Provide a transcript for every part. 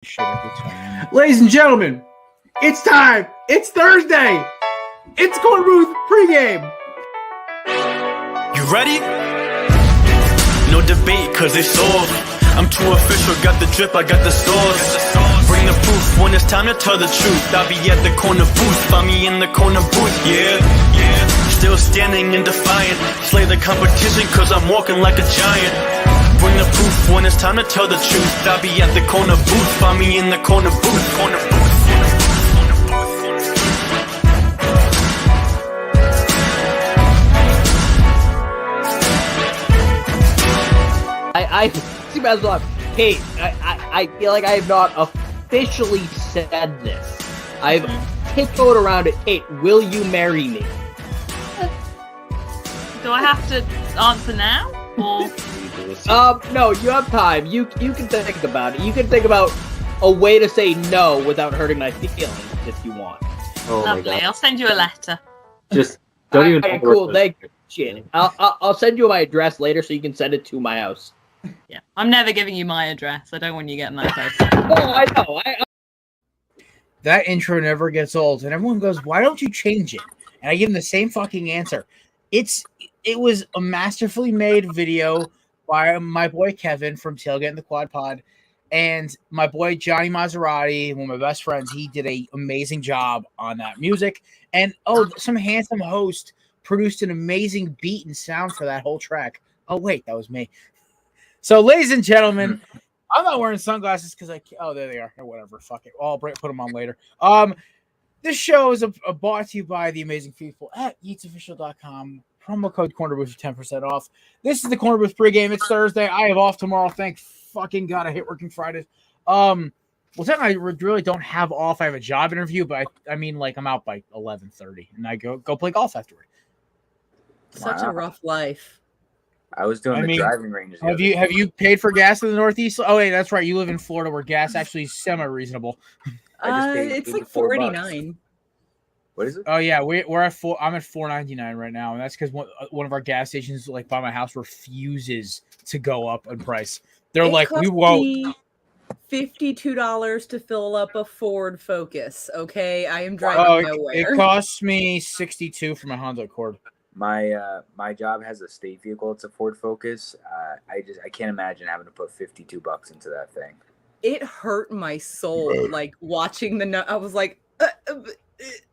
shit every time. Ladies and gentlemen, it's time. It's Thursday. It's Korner Booth pregame. You ready? No debate, cause it's off. I'm too official, got the drip, I got the sauce. Bring the proof when it's time to tell the truth. I'll be at the corner booth, find me in the corner booth, yeah. Still standing and defiant. Slay the competition, cause I'm walking like a giant. Bring the proof when it's time to tell the truth. I'll be at the corner booth, find me in the corner booth, corner booth. I see as well. Hey, I feel like I have not officially said this. I've tiptoed around it. Hey, will you marry me? Do I have to answer now? Or No, you have time. You can think about it. You can think about a way to say no without hurting my feelings if you want. Oh my lovely. God. I'll send you a letter. Just don't even. Alright, cool. Thank you. I'll send you my address later so you can send it to my house. Yeah, I'm never giving you my address. I don't want you getting that close. Oh, I know. That intro never gets old, and everyone goes, "Why don't you change it?" And I give them the same fucking answer. It was a masterfully made video by my boy Kevin from Tailgating the Quad Pod, and my boy Johnny Maserati, one of my best friends. He did an amazing job on that music, and some handsome host produced an amazing beat and sound for that whole track. Oh wait, that was me. So, ladies and gentlemen, I'm not wearing sunglasses because there they are. Or whatever. Fuck it. I'll put them on later. This show is brought to you by the amazing people at yeetsofficial.com. Promo code Cornerbooth for 10% off. This is the Korner Booth pregame. It's Thursday. I have off tomorrow. Thank fucking God I hate working Fridays. Well, technically, I really don't have off. I have a job interview, but I mean, like, I'm out by 11:30, and I go play golf afterward. Such a rough life. I was doing the driving range. Have you paid for gas in the Northeast? Oh, wait, that's right. You live in Florida where gas actually is semi-reasonable. It's like $4.89. What is it? Oh yeah, we're at I'm at $4.99 right now, and that's because one of our gas stations, like by my house, refuses to go up in price. They're like, we won't. $52 to fill up a Ford Focus. Okay, I am driving nowhere. It costs me $62 for my Honda Accord. My job has a state vehicle. It's a Ford Focus. I can't imagine having to put $52 into that thing. It hurt my soul, like watching I was like,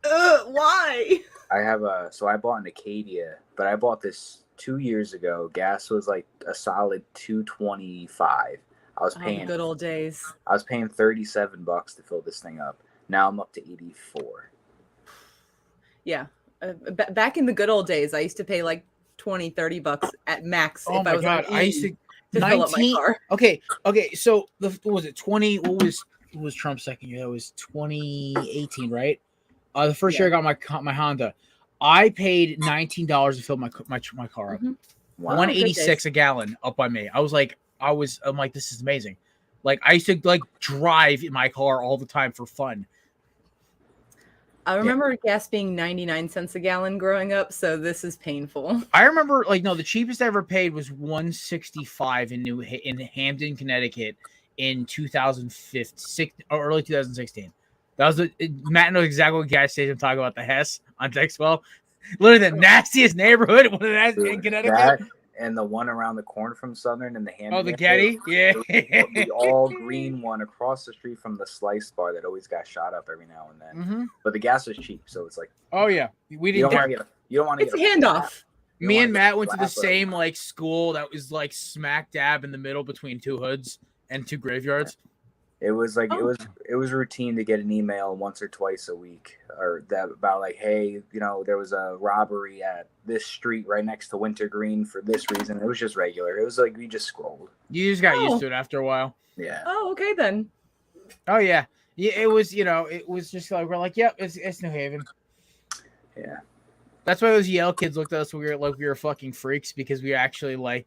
why? I bought an Acadia, but I bought this 2 years ago. Gas was like a solid $2.25. I was paying good old days. I was paying $37 to fill this thing up. Now I'm up to $84. Yeah. Back in the good old days, I used to pay like $20-$30 at max. Oh if my I was God! I used to 19. Fill up my car. Okay. So what was it? 20? What was Trump's second year? That was 2018, right? The first year I got my Honda, I paid $19 to fill my car up. Mm-hmm. Wow. $1.86 a gallon up by me. I'm like, this is amazing. Like I used to like drive in my car all the time for fun. I remember gas being 99 cents a gallon growing up, so this is painful. I remember, the cheapest I ever paid was $1.65 in Hamden, Connecticut, in 2015 or early 2016. That was Matt knows exactly what gas station I'm talking about. The Hess on Dexwell, literally the nastiest neighborhood in Connecticut. That and the one around the corner from Southern and the Hamden. Oh, the Getty, yeah. The all green one across the street from the Slice Bar that always got shot up every now and then. Mm-hmm. But the gas was cheap, so it's like. Oh yeah, we didn't. You don't want to get a handoff. Me and Matt went to the same school that was like smack dab in the middle between two hoods and two graveyards. It was like it was routine to get an email once or twice a week or that about like, hey, there was a robbery at this street right next to Wintergreen for this reason. It was just regular. It was like we just scrolled. You just got used to it after a while. Yeah. Oh, okay then. Oh yeah. Yeah, it was, it was just like we're like, yep, it's New Haven. Yeah. That's why those Yale kids looked at us we were fucking freaks because we actually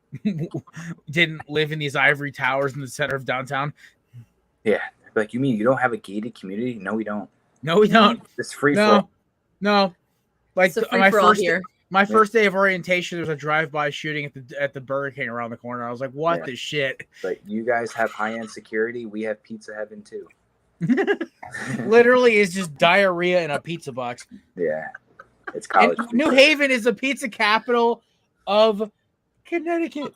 didn't live in these ivory towers in the center of downtown. Yeah. Like, you mean you don't have a gated community? No, we don't. No, we don't. It's free No. Like it's my first here. My first day of orientation, there was a drive-by shooting at the Burger King around the corner. I was like, "What the shit?" But you guys have high-end security. We have Pizza Heaven too. Literally, it's just diarrhea in a pizza box. Yeah, it's college. And New Haven is the pizza capital of Connecticut.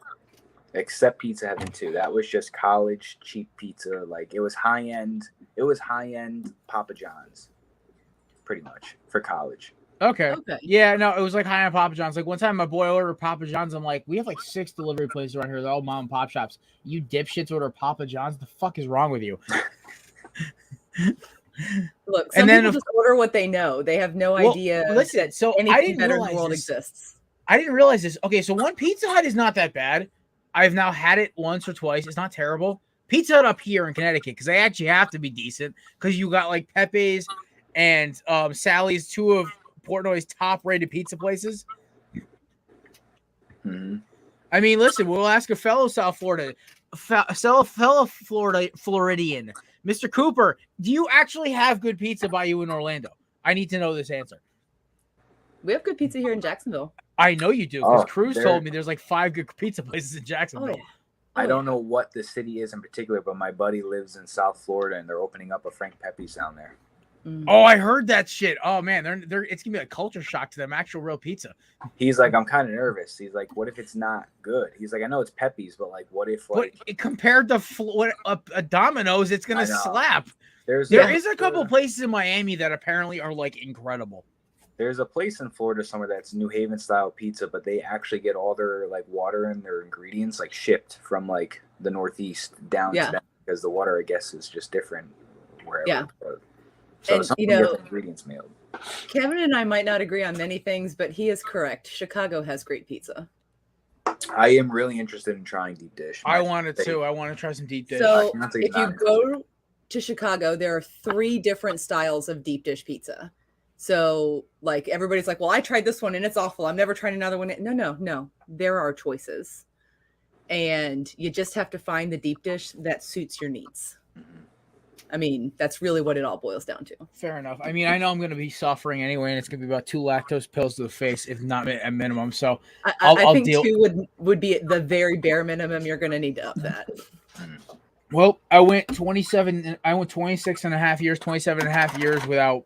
Except Pizza Heaven too. That was just college cheap pizza. Like it was high-end. It was high-end Papa John's, pretty much for college. Okay. Yeah, no, it was like high-end Papa John's. Like one time, my boy ordered Papa John's. I'm like, we have like 6 delivery places around here. They're all mom and pop shops. You dipshits order Papa John's? The fuck is wrong with you? Look, some people just order what they know. They have no idea. Listen, so I didn't better realize in the world exists. I didn't realize this. Okay, so one Pizza Hut is not that bad. I've now had it once or twice. It's not terrible. Pizza Hut up here in Connecticut, because they actually have to be decent, because you got like Pepe's and Sally's, 2 of Portnoy's top-rated pizza places. Mm-hmm. I mean, listen, we'll ask a fellow South Florida, Floridian, Mr. Cooper, do you actually have good pizza by you in Orlando? I need to know this answer. We have good pizza here in Jacksonville. I know you do, because Cruz told me there's like 5 good pizza places in Jacksonville. Oh, yeah. I don't know what the city is in particular, but my buddy lives in South Florida, and they're opening up a Frank Pepe's down there. Oh, I heard that shit. Oh man, it's gonna be a culture shock to them. Actual real pizza. He's like, I'm kind of nervous. He's like, what if it's not good? He's like, I know it's Pepe's, but like, what if like compared to a Domino's, it's gonna slap. There is a couple places in Miami that apparently are like incredible. There's a place in Florida somewhere that's New Haven style pizza, but they actually get all their like water and their ingredients like shipped from like the Northeast down to them, because the water, I guess, is just different wherever. Yeah. So and, different ingredients mailed. Kevin and I might not agree on many things, but he is correct. Chicago has great pizza. I am really interested in trying deep dish. I wanted to. I want to try some deep dish. So if you go to Chicago, there are 3 different styles of deep dish pizza. So like everybody's like, well, I tried this one and it's awful. I'm never trying another one. No. There are choices. And you just have to find the deep dish that suits your needs. I mean, that's really what it all boils down to. Fair enough. I mean, I know I'm going to be suffering anyway, and it's going to be about 2 lactose pills to the face, if not at minimum. So I think 2 would be the very bare minimum. You're going to need to up that. Well, I went 26 and a half years without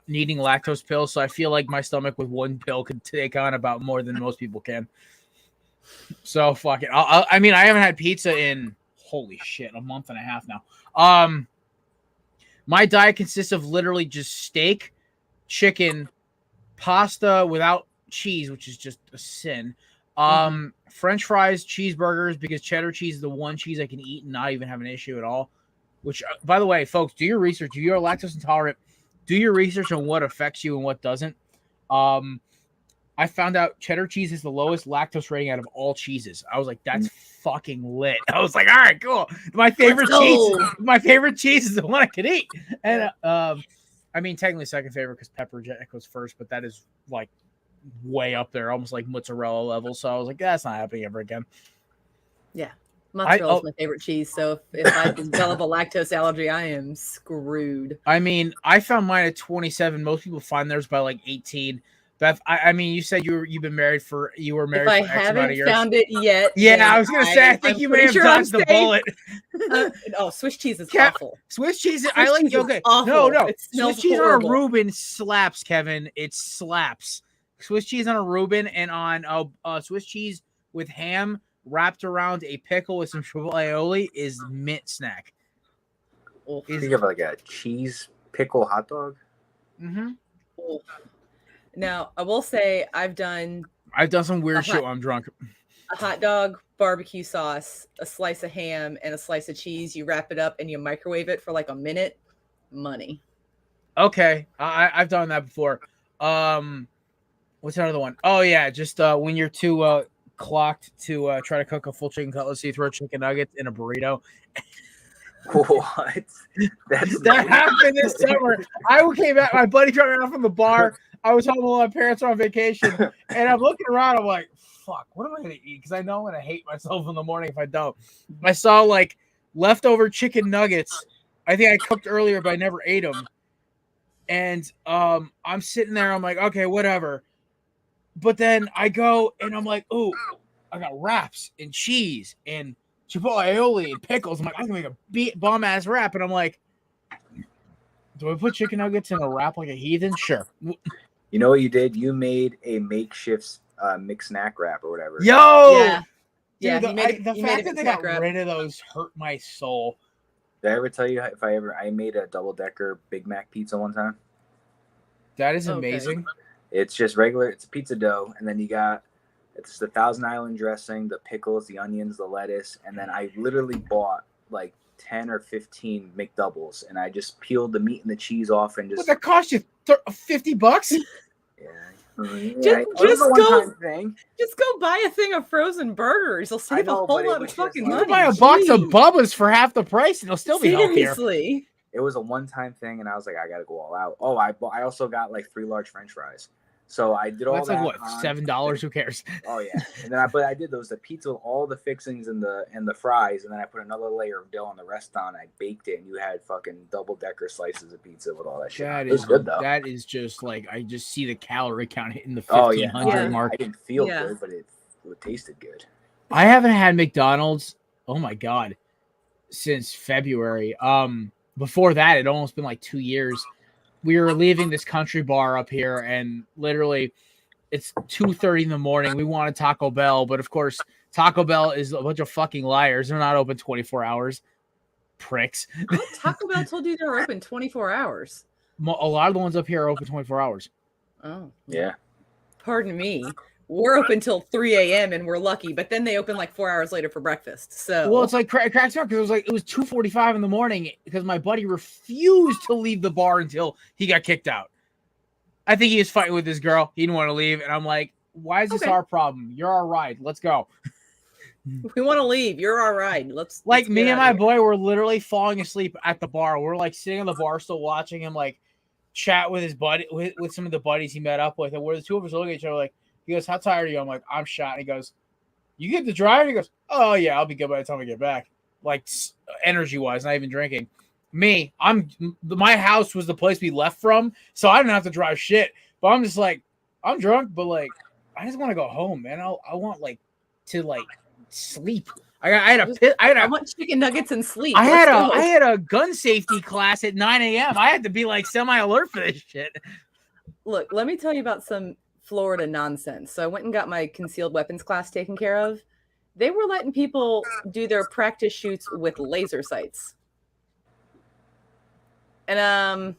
needing lactose pills. So I feel like my stomach with 1 pill could take on about more than most people can. So fuck it. I mean, I haven't had pizza in holy shit, a month and a half now. My diet consists of literally just steak, chicken, pasta without cheese, which is just a sin. French fries, cheeseburgers, because cheddar cheese is the one cheese I can eat and not even have an issue at all. Which, by the way, folks, do your research. If you're lactose intolerant, do your research on what affects you and what doesn't. I found out cheddar cheese is the lowest lactose rating out of all cheeses. I was like, that's fucking lit. I was like, all right, cool. My favorite cheese is the one I could eat. And I mean, technically second favorite because pepper jack goes first, but that is like way up there, almost like mozzarella level. So I was like, that's not happening ever again. Yeah. Mozzarella is my favorite cheese. So if I develop a lactose allergy, I am screwed. I mean, I found mine at 27. Most people find theirs by like 18. Beth, I mean, you said you were married for X amount of years. I haven't found it yet. Yeah, I was gonna say I think you may have dodged the bullet. Swiss cheese is awful. Swiss cheese, I like. Okay, no. Swiss cheese on a Reuben slaps, Kevin. It slaps. Swiss cheese on a Reuben and on Swiss cheese with ham wrapped around a pickle with some aioli is mint snack. Think of like a cheese pickle hot dog. Mm-hmm. Oh. Now, I will say I've done some weird shit when I'm drunk. A hot dog, barbecue sauce, a slice of ham, and a slice of cheese. You wrap it up and you microwave it for like a minute. Money. Okay. I've done that before. What's another one? Oh, yeah. Just when you're too clocked to try to cook a full chicken cutlet, so you throw chicken nuggets in a burrito. What? That happened this summer. I came back. My buddy dropped me off from the bar. I was home while my parents were on vacation, and I'm looking around. I'm like, "Fuck, what am I gonna eat?" Because I know I'm gonna hate myself in the morning if I don't. I saw like leftover chicken nuggets. I think I cooked earlier, but I never ate them. And I'm sitting there. I'm like, okay, whatever. But then I go and I'm like, oh, I got wraps and cheese and chipotle aioli and pickles. I'm like, I can make a bomb ass wrap. And I'm like, do I put chicken nuggets in a wrap like a heathen? Sure. You know what you did? You made a makeshift mixed snack wrap or whatever. Yo, Yeah. dude, Yeah, the fact that they got rid of those hurt my soul. Did I ever tell you if I made a double-decker Big Mac pizza one time? That is amazing. Okay. It's just regular. It's a pizza dough, and then it's the Thousand Island dressing, the pickles, the onions, the lettuce, and then I literally bought like 10 or 15 McDoubles, and I just peeled the meat and the cheese off and just. What that cost you? $50? Just go buy a thing of frozen burgers. You'll save a whole lot of fucking money. Buy a box of Bubba's for half the price, and it'll still be healthier. It was a one-time thing, and I was like, I gotta go all out. Oh, I also got like 3 large French fries. So I did all that. That's like what, $7? Who cares? Oh yeah, and then I did the pizza with all the fixings and the fries, and then I put another layer of dough on the rest on. I baked it, and you had fucking double-decker slices of pizza with all that shit. It was good though. That is just like I just see the calorie count hitting the 1,500 mark. I didn't feel good, but it tasted good. I haven't had McDonald's. Oh my god, since February. Before that, it almost been like 2 years. We were leaving this country bar up here, and literally, it's 2:30 in the morning. We wanted Taco Bell, but of course, Taco Bell is a bunch of fucking liars. They're not open 24 hours. Pricks. Taco Bell told you they're open 24 hours. A lot of the ones up here are open 24 hours. Oh. Yeah. Pardon me. We're open till 3 a.m. and we're lucky, but then they open like 4 hours later for breakfast. So well, it's like cracks up because it was 2:45 in the morning because my buddy refused to leave the bar until he got kicked out. I think he was fighting with this girl. He didn't want to leave, and I'm like, "Why is this our problem? You're our ride. Let's go." We want to leave. You're our ride. Let's me and my boy were literally falling asleep at the bar. We're like sitting on the bar still watching him like chat with his buddy with some of the buddies he met up with, and we're the two of us looking at each other like. He goes, how tired are you? I'm like, I'm shot. And he goes, you get to drive? And he goes, oh, yeah, I'll be good by the time I get back. Like, energy-wise, not even drinking. Me, my house was the place we left from, so I didn't have to drive shit. But I'm just like, I'm drunk, but, like, I just want to go home, man. I want, like, to, like, sleep. I want chicken nuggets and sleep. I had a gun safety class at 9 a.m. I had to be, like, semi-alert for this shit. Look, let me tell you about some Florida nonsense. So I went and got my concealed weapons class taken care of. They were letting people do their practice shoots with laser sights. And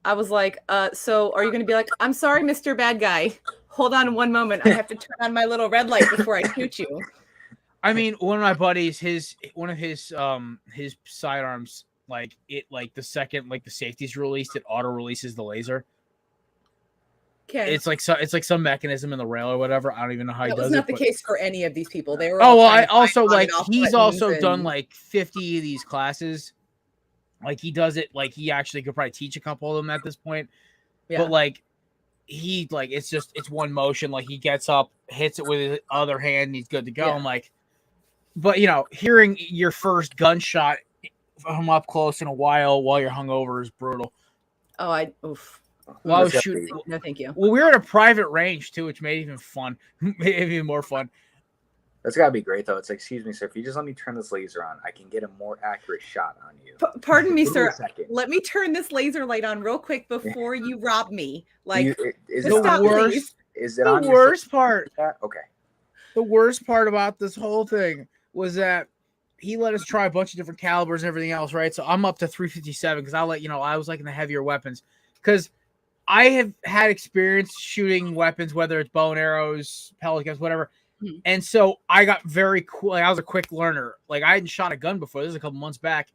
I was like, so are you going to be like, I'm sorry, Mr. Bad Guy. Hold on one moment. I have to turn on my little red light before I shoot you. I mean, one of my buddies, his sidearms, the second the safety's released, it auto releases the laser. Okay. It's like some mechanism in the rail or whatever. I don't even know how he does it. That was not the case for any of these people. They were. Oh well, I also he's also done like 50 of these classes. Like he does it. Like he actually could probably teach a couple of them at this point. Yeah. But it's one motion. Like he gets up, hits it with his other hand, and he's good to go. Yeah. I'm like, but hearing your first gunshot from up close in a while you're hungover is brutal. Oh, Well, I was shooting. No, thank you. Well, we were at a private range too, which made it even fun. Made it even more fun. That's gotta be great, though. It's like, excuse me, sir. If you just let me turn this laser on, I can get a more accurate shot on you. Pardon me, sir. Let me turn this laser light on real quick before you rob me. Like, is it the worst? Is it the worst part? Okay. The worst part about this whole thing was that he let us try a bunch of different calibers and everything else, right? So I'm up to 357 because I'll let you know I was like in the heavier weapons because. I have had experience shooting weapons, whether it's bow and arrows, pellet guns, whatever. Mm-hmm. And so I got very cool. Like, I was a quick learner. Like I hadn't shot a gun before. This is a couple months back.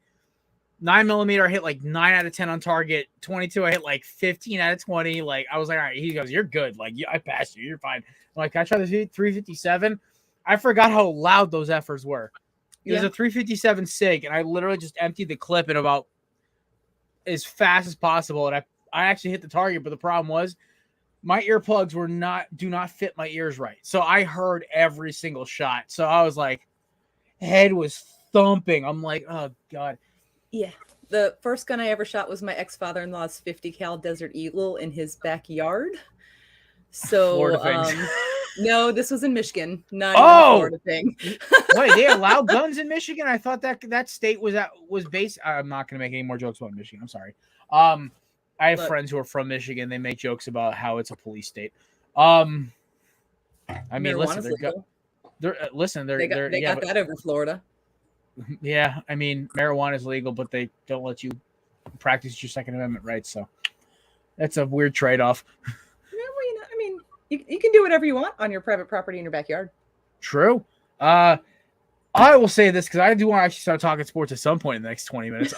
9mm, I hit like 9 out of 10 on target. 22, I hit like 15 out of 20. Like I was like, all right. He goes, you're good. Like I passed you. You're fine. I'm like, can I try the 357? I forgot how loud those efforts were. It was a 357 SIG, and I literally just emptied the clip in about as fast as possible, and I actually hit the target, but the problem was my earplugs do not fit my ears right. So I heard every single shot. So I was like, head was thumping. I'm like, oh God. Yeah. The first gun I ever shot was my ex-father-in-law's 50 cal Desert Eagle in his backyard. So, Florida things. no, this was in Michigan, not Oh! even a Florida thing. Wait, they allow guns in Michigan? I thought that state was based. I'm not going to make any more jokes about Michigan. I'm sorry. I have Look. friends who are from Michigan. They make jokes about how it's a police state. I mean, Marijuana's listen, they're legal. They got that over Florida. Yeah, I mean, marijuana is legal, but they don't let you practice your Second Amendment rights. So that's a weird trade-off. Yeah, well, I mean, you can do whatever you want on your private property in your backyard. True. I will say this because I do want to actually start talking sports at some point in the next 20 minutes.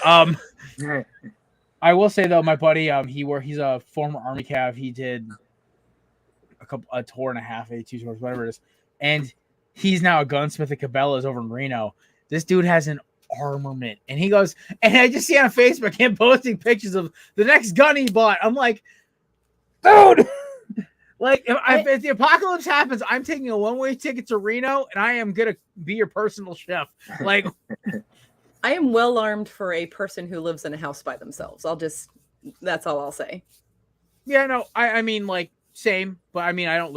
I will say though, my buddy, he's a former Army Cav. He did a tour and a half, 82 tours, whatever it is, and he's now a gunsmith at Cabela's over in Reno. This dude has an armament, and he goes, and I just see on Facebook him posting pictures of the next gun he bought. I'm like, dude, like if the apocalypse happens, I'm taking a one-way ticket to Reno, and I am gonna be your personal chef. Like, I am well armed for a person who lives in a house by themselves. That's all I'll say. Yeah, no, I mean, like, same, but I mean, I'm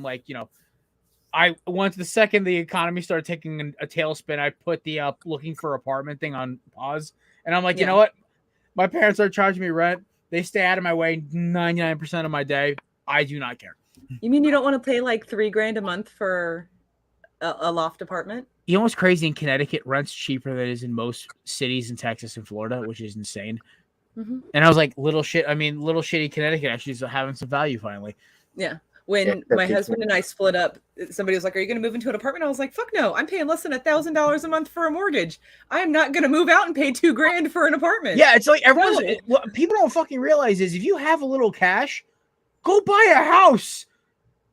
like, I once the second the economy started taking a tailspin, I put the looking for apartment thing on pause, and I'm like, you know what? My parents are charging me rent. They stay out of my way 99% of my day. I do not care. You mean you don't want to pay like $3,000 a month for a loft apartment? You know what's crazy? In Connecticut, rent's cheaper than it is in most cities in Texas and Florida, which is insane. Mm-hmm. And I was like, little shitty Connecticut actually is having some value finally. Yeah. When my husband and I split up, somebody was like, "Are you going to move into an apartment?" I was like, "Fuck no! I'm paying less than $1,000 a month for a mortgage. I am not going to move out and pay $2,000 for an apartment." Yeah, it's like what people don't fucking realize is if you have a little cash, go buy a house.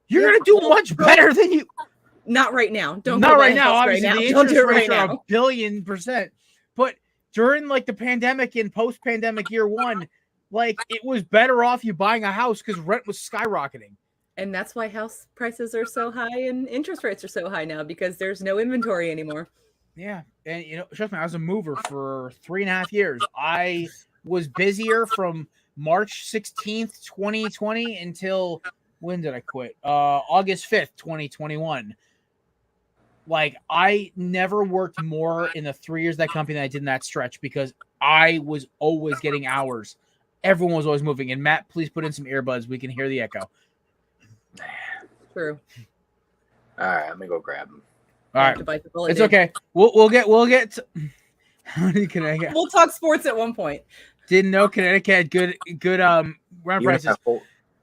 You're going to do much better than you. Not right now. Don't. Not go right buy a now. house Obviously, right now. the Don't do it interest right rates are now. 1,000,000,000%. But during like the pandemic and post-pandemic year one, like it was better off you buying a house because rent was skyrocketing. And that's why house prices are so high and interest rates are so high now because there's no inventory anymore. Yeah. And, trust me, I was a mover for 3.5 years. I was busier from March 16th, 2020 until when did I quit? August 5th, 2021. Like, I never worked more in the 3 years of that company than I did in that stretch because I was always getting hours. Everyone was always moving. And Matt, please put in some earbuds. We can hear the echo. True. All right, let me go grab them. All right, it's okay. We'll get. How many Connecticut? We'll talk sports at one point. Didn't know Connecticut had good rent prices.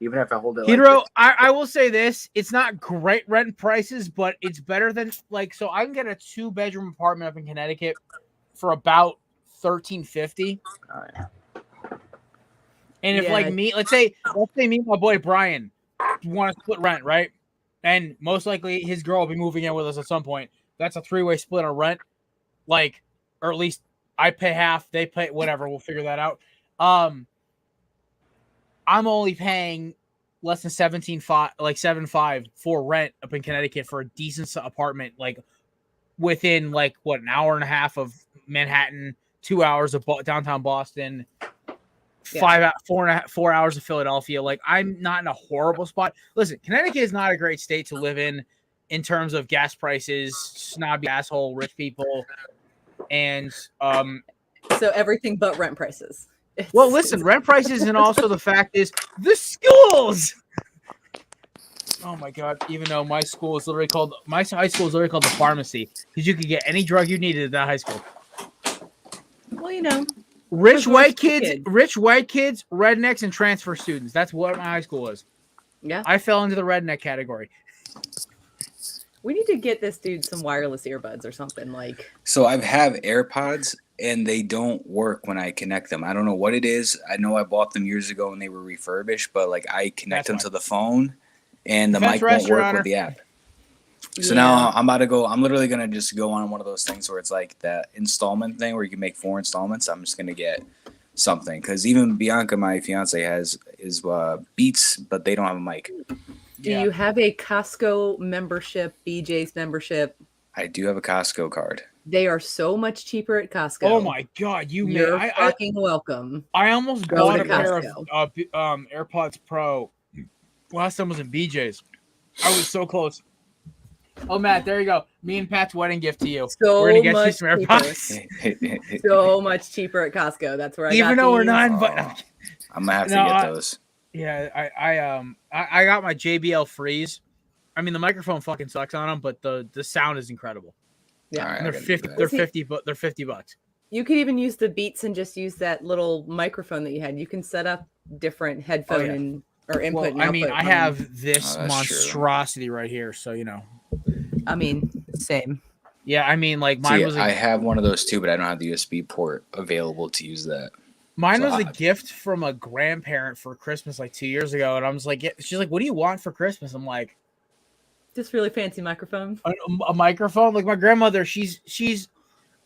Even if I hold it. Hero, I will say this: it's not great rent prices, but it's better than so I can get a 2-bedroom apartment up in Connecticut for about $1,350. All right. And if let's say me and my boy Brian want to split rent, right? And most likely his girl will be moving in with us at some point. That's a 3-way split on rent. Like, or at least I pay half, they pay whatever. We'll figure that out. I'm only paying less than $7.5 for rent up in Connecticut for a decent apartment, like within an hour and a half of Manhattan, 2 hours of downtown Boston. 4 hours of Philadelphia. Like, I'm not in a horrible spot. Listen, Connecticut is not a great state to live in terms of gas prices, snobby asshole rich people, and so everything but rent prices. Well, listen, rent prices, and also the fact is the schools. Oh my god! Even though my high school is literally called the pharmacy because you could get any drug you needed at that high school. Well, Rich white kids, rednecks, and transfer students. That's what my high school was. Yeah. I fell into the redneck category. We need to get this dude some wireless earbuds or something like. So I have AirPods and they don't work when I connect them. I don't know what it is. I know I bought them years ago and they were refurbished, but I connect them to the phone and the mic won't work with the app. So now I'm about to go. I'm literally going to just go on one of those things where it's like that installment thing where you can make 4 installments. I'm just going to get something because even Bianca, my fiance, has Beats, but they don't have a mic. Do you have a Costco membership, BJ's membership? I do have a Costco card. They are so much cheaper at Costco. Oh my god, you're fucking welcome. I almost bought a pair of AirPods Pro Last time was in BJ's. I was so close. Oh, Matt, there you go. Me and Pat's wedding gift to you. We're gonna get you some AirPods. So much cheaper at Costco. That's where I got Even though we're these. not invited. I'm gonna have to get those. Yeah, I got my JBL Freeze. I mean, the microphone fucking sucks on them, but the sound is incredible. Yeah, right, and they're $50. You could even use the Beats and just use that little microphone that you had. You can set up different headphone or input. Well, and I mean, output I have this monstrosity right here, so you know. I mean, same. Yeah, I mean, like mine was. I have one of those too, but I don't have the USB port available to use that. Mine was a gift from a grandparent for Christmas like 2 years ago, and I was like, she's like, "What do you want for Christmas?" I'm like, "Just really fancy microphone." A microphone. Like my grandmother, she's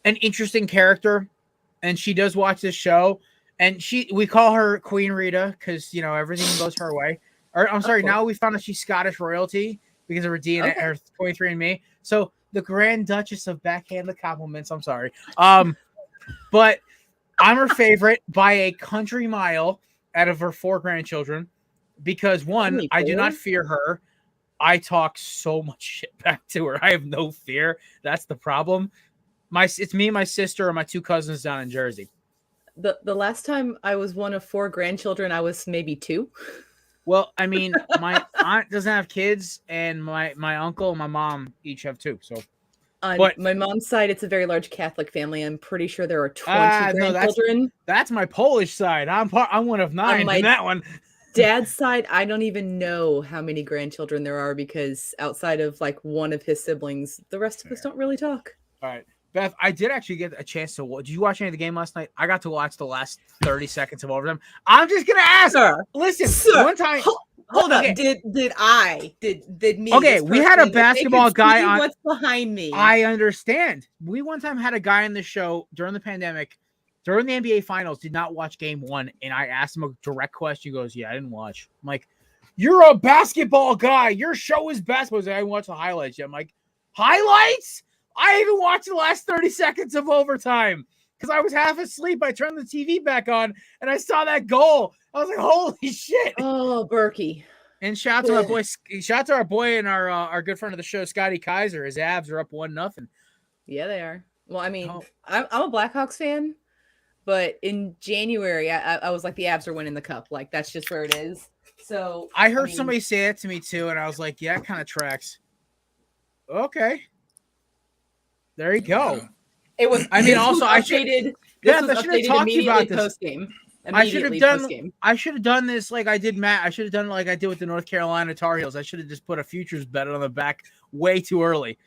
an interesting character, and she does watch this show, and we call her Queen Rita because you know everything goes her way. Or I'm sorry, now we found out she's Scottish royalty because of her DNA, her 23andMe. So the Grand Duchess of backhanded compliments. I'm sorry, but I'm her favorite by a country mile out of her 4 grandchildren because one, I do not fear her. I talk so much shit back to her. I have no fear. That's the problem. It's me and my sister and my 2 cousins down in Jersey. The last time I was one of 4 grandchildren, I was maybe 2. Well, I mean, my aunt doesn't have kids, and my uncle and my mom each have 2. So, on my mom's side, it's a very large Catholic family. I'm pretty sure there are 20 grandchildren. No, that's my Polish side. I'm one of 9 in that one. Dad's side, I don't even know how many grandchildren there are because outside of like one of his siblings, the rest of us don't really talk. All right. Beth, I did actually get a chance to watch. Did you watch any of the game last night? I got to watch the last 30 seconds of overtime. I'm just gonna ask. Sir, listen, one time. Hold up. Did me? Okay, we had a basketball guy on. What's behind me? I understand. We one time had a guy in the show during the pandemic, during the NBA Finals, did not watch Game 1, and I asked him a direct question. He goes, "Yeah, I didn't watch." I'm like, "You're a basketball guy. Your show is basketball." I didn't watch the highlights yet. I'm like, "Highlights? I even watched the last 30 seconds of overtime because I was half asleep. I turned the TV back on and I saw that goal. I was like, holy shit." Oh, Berkey. And shout out to our boy and our good friend of the show, Scotty Kaiser. His Avs are up 1-0. Yeah, they are. Well, I mean, I'm a Blackhawks fan, but in January, I was like, the Avs are winning the cup. Like, that's just where it is. So I heard somebody say it to me too, and I was like, yeah, it kind of tracks. Okay. There you go. It was. I mean, also I should. Yeah, I should have talked to you about this. Post-game. I should have done this like I did, Matt. I should have done it like I did with the North Carolina Tar Heels. I should have just put a futures bet on the back way too early.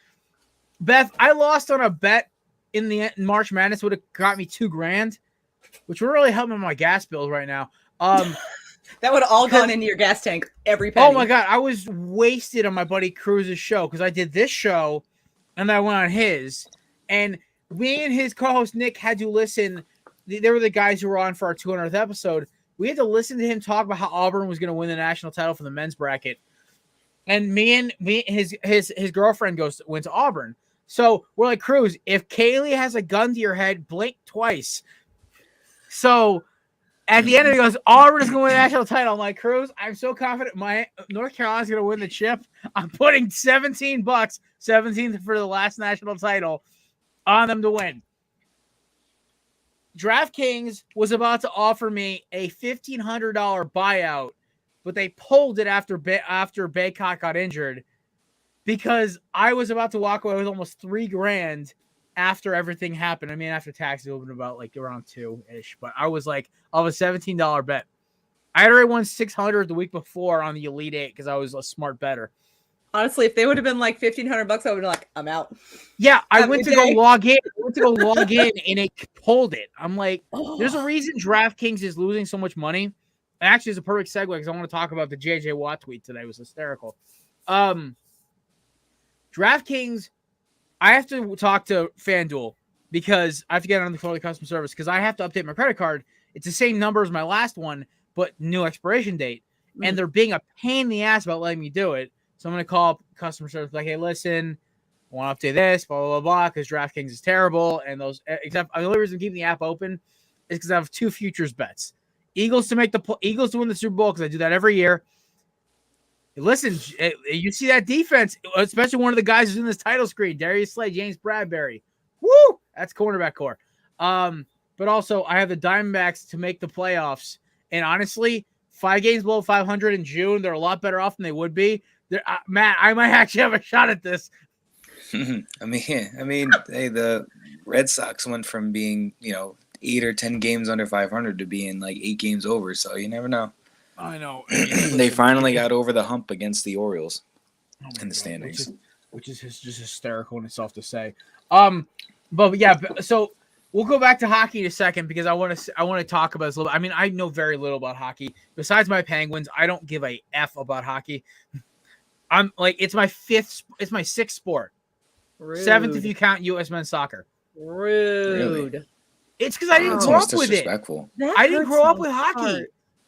Beth, I lost on a bet in the March Madness. Would have got me $2,000, which would really help me with my gas bills right now. That would have all gone into your gas tank every penny. Oh my god, I was wasted on my buddy Cruz's show because I did this show. And I went on his, and me and his co-host Nick had to listen. They were the guys who were on for our 200th episode. We had to listen to him talk about how Auburn was going to win the national title for the men's bracket. And his girlfriend went to Auburn. So we're like, Cruz, if Kaylee has a gun to your head, blink twice. So at the end of it, he goes, Auburn is going to win the national title. I'm like, Cruz, I'm so confident my North Carolina's going to win the chip. I'm putting $17, 17th for the last national title, on them to win. DraftKings was about to offer me a $1,500 buyout, but they pulled it after Baycott got injured because I was about to walk away with almost $3,000 after everything happened. I mean, after taxes, it would have been about like around 2-ish, but I was like, of a $17 bet. I had already won $600 the week before on the Elite 8 because I was a smart bettor. Honestly, if they would have been like $1,500, I would have been like, I'm out. Yeah, I went to go log in. And it pulled it. I'm like, there's a reason DraftKings is losing so much money. And actually, it's a perfect segue because I want to talk about the JJ Watt tweet today. It was hysterical. DraftKings, I have to talk to FanDuel because I have to get on the phone with customer service because I have to update my credit card. It's the same number as my last one, but new expiration date. And they're being a pain in the ass about letting me do it. So I'm going to call customer service like, hey, listen, I want to update this, blah, blah, blah, blah, because DraftKings is terrible. And the only reason I'm keeping the app open is because I have 2 futures bets. Eagles to win the Super Bowl because I do that every year. Listen, you see that defense, especially one of the guys who's in this title screen, Darius Slay, James Bradbury. Woo! That's cornerback core. But also, I have the Diamondbacks to make the playoffs. And honestly, 5 games below 500 in June, they're a lot better off than they would be. Matt, I might actually have a shot at this. I mean, hey, the Red Sox went from being 8 or 10 games under 500 to being like 8 games over. So you never know. I know. They finally got over the hump against the Orioles in the standings, which is just hysterical in itself to say. But yeah, so we'll go back to hockey in a second because I want to talk about this a little bit. I mean, I know very little about hockey. Besides my Penguins, I don't give a F about hockey. I'm like, it's my 6th sport. Rude. 7th if you count U.S. men's soccer. Rude. Really? It's because I didn't grow up with it. I didn't grow up with hockey.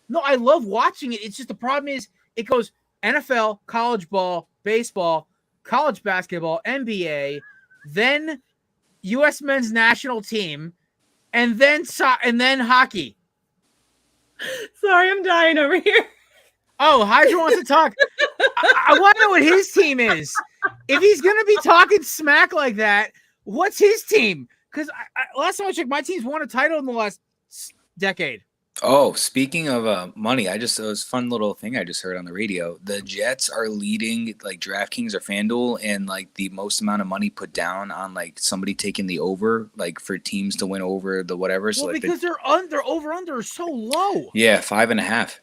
No, I love watching it. It's just the problem is it goes NFL, college ball, baseball, college basketball, NBA, then U.S. men's national team, and then hockey. Sorry, I'm dying over here. Oh, Hydra wants to talk. I want to know what his team is. If he's going to be talking smack like that, what's his team? Because last time I checked, my team's won a title in the last decade. Oh, speaking of money, it was a fun little thing I just heard on the radio. The Jets are leading like DraftKings or FanDuel and like the most amount of money put down on like somebody taking the over, like for teams to win over the whatever. So because their over-under is so low. Yeah, 5.5.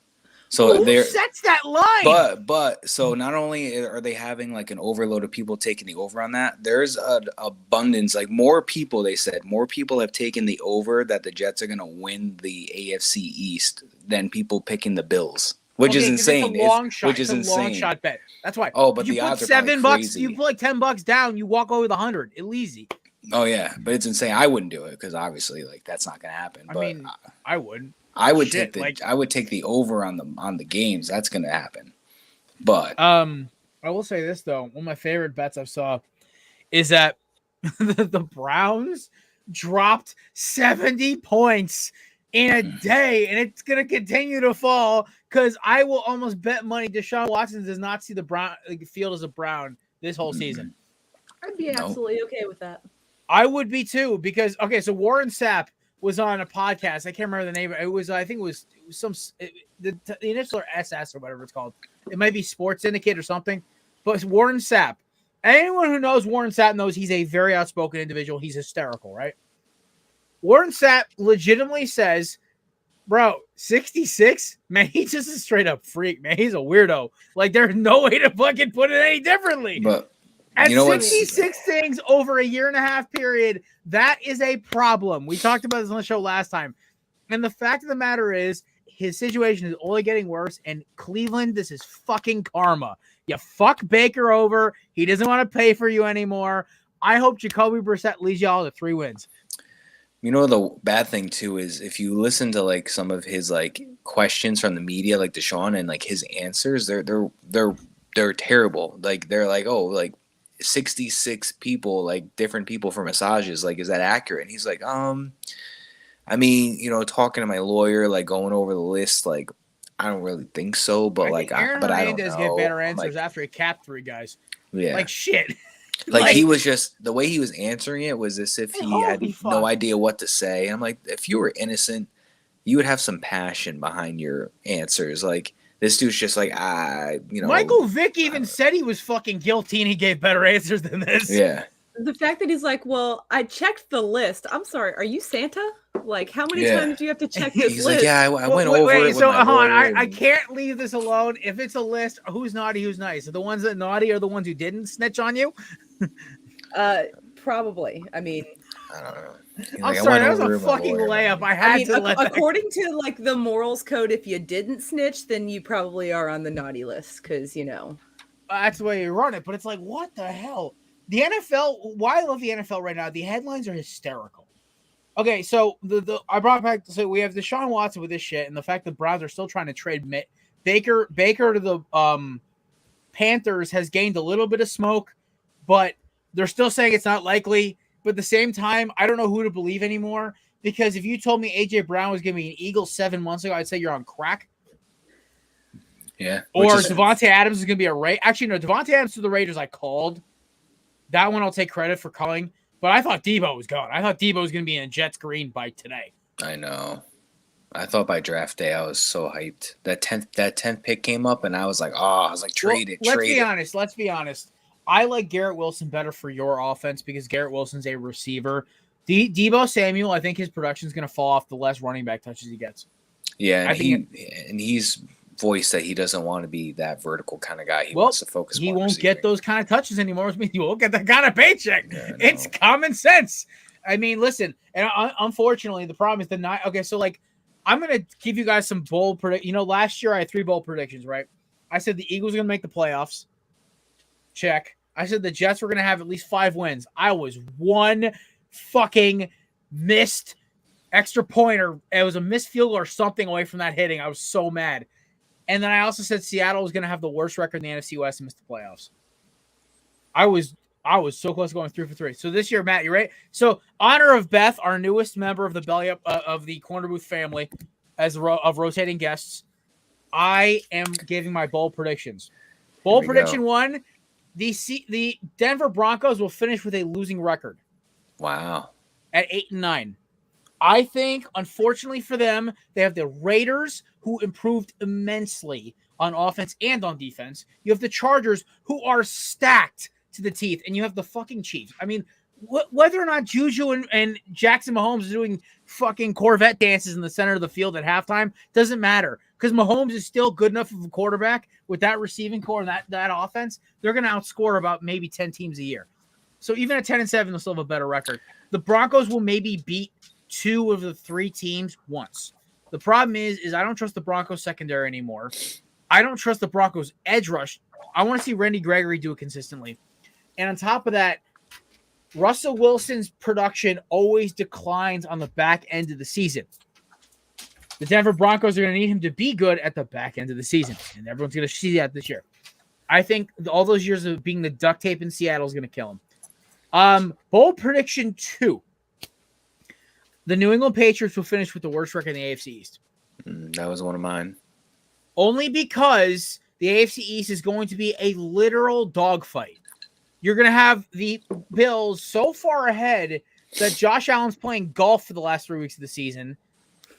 So who sets that line? But so not only are they having like an overload of people taking the over on that, there's an abundance, like more people have taken the over that the Jets are going to win the AFC East than people picking the Bills, which is insane. It's a long shot. It's a long shot bet. That's why. Oh, but you the put odds are probably $7, crazy. you put like $10 down, you walk over the 100. It's easy. Oh yeah, but it's insane. I wouldn't do it because obviously like that's not going to happen. I mean, I wouldn't. I would take the over on the games. That's going to happen. But I will say this though, one of my favorite bets I saw is that the Browns dropped 70 points in a day, and it's going to continue to fall because I will almost bet money Deshaun Watson does not see the field as a Brown this whole season. I'd be absolutely okay with that. I would be too because so Warren Sapp was on a podcast. I can't remember the name. It was, I think it was the initial or SS or whatever it's called. It might be Sports Syndicate or something. But it's Warren Sapp. Anyone who knows Warren Sapp knows he's a very outspoken individual. He's hysterical, right? Warren Sapp legitimately says, bro, 66? Man, he's just a straight up freak, man. He's a weirdo. Like, there's no way to fucking put it any differently. But at 66 things over a 1.5 year period, that is a problem. We talked about this on the show last time. And the fact of the matter is, his situation is only getting worse. And Cleveland, this is fucking karma. You fuck Baker over. He doesn't want to pay for you anymore. I hope Jacoby Brissett leads y'all to 3 wins. You know, the bad thing too is if you listen to like some of his like questions from the media, like Deshaun, and like his answers, they're terrible. Like they're like, oh, like 66 people, like different people for massages. Like, is that accurate? And he's like, I mean, you know, talking to my lawyer, like going over the list, like I don't really think so, but I don't know. Get better answers after he capped 3 guys. Yeah, like shit. Like he was just the way he was answering it was as if he had no idea what to say. I'm like, if you were innocent, you would have some passion behind your answers. Like this dude's just like, you know. Michael Vick even said he was fucking guilty and he gave better answers than this. Yeah. The fact that he's like, well, I checked the list. I'm sorry, are you Santa? Like, how many times do you have to check this he's list? Like, yeah, I went over it. So hold on, I can't leave this alone. If it's a list, who's naughty, who's nice? Are the ones that naughty are the ones who didn't snitch on you? Probably. I mean, I don't know. I'm sorry, that was a fucking layup. I had to let according to like the morals code, if you didn't snitch, then you probably are on the naughty list because you know that's the way you run it. But it's like, what the hell? The NFL. Why I love the NFL right now? The headlines are hysterical. Okay, so I brought back. So we have Deshaun Watson with this shit, and the fact that Browns are still trying to trade Baker to the Panthers has gained a little bit of smoke, but they're still saying it's not likely. But at the same time, I don't know who to believe anymore, because if you told me A.J. Brown was going to be an Eagle 7 months ago, I'd say you're on crack. Yeah. Or Devontae Adams is going to be actually, no, Devontae Adams to the Raiders I called. That one I'll take credit for calling. But I thought Debo was gone. I thought Debo was going to be in Jets green by today. I know. I thought by draft day I was so hyped. That 10th pick came up and I was like, trade it. Let's be honest. I like Garrett Wilson better for your offense because Garrett Wilson's a receiver. Debo Samuel, I think his production is going to fall off the less running back touches he gets. Yeah, and he's voiced that he doesn't want to be that vertical kind of guy. He wants to focus. He won't get those kind of touches anymore, which means he won't get that kind of paycheck. Yeah, it's common sense. I mean, listen, and unfortunately, the problem is okay, so like, I'm going to give you guys some bold predictions. Last year I had 3 bold predictions, right? I said the Eagles are going to make the playoffs. Check. I said the Jets were going to have at least 5 wins. I was one fucking missed extra point, or it was a missed field goal or something away from that hitting. I was so mad. And then I also said Seattle was going to have the worst record in the NFC West and miss the playoffs. I was so close to going 3 for 3. So this year, Matt, you right? So honor of Beth, our newest member of the belly up of the Corner Booth family, as of rotating guests, I am giving my bold predictions. Bold prediction 1: the Denver Broncos will finish with a losing record. Wow. At 8-9. I think, unfortunately for them, they have the Raiders, who improved immensely on offense and on defense. You have the Chargers, who are stacked to the teeth, and you have the fucking Chiefs. I mean, whether or not Juju and Jackson Mahomes are doing fucking Corvette dances in the center of the field at halftime doesn't matter, because Mahomes is still good enough of a quarterback with that receiving core and that offense. They're going to outscore about maybe 10 teams a year. So even at 10-7, they'll still have a better record. The Broncos will maybe beat 2 of the 3 teams once. The problem is I don't trust the Broncos secondary anymore. I don't trust the Broncos edge rush. I want to see Randy Gregory do it consistently. And on top of that, Russell Wilson's production always declines on the back end of the season. The Denver Broncos are going to need him to be good at the back end of the season, and everyone's going to see that this year. I think all those years of being the duct tape in Seattle is going to kill him. Bold prediction 2. The New England Patriots will finish with the worst record in the AFC East. That was one of mine. Only because the AFC East is going to be a literal dogfight. You're going to have the Bills so far ahead that Josh Allen's playing golf for the last 3 weeks of the season.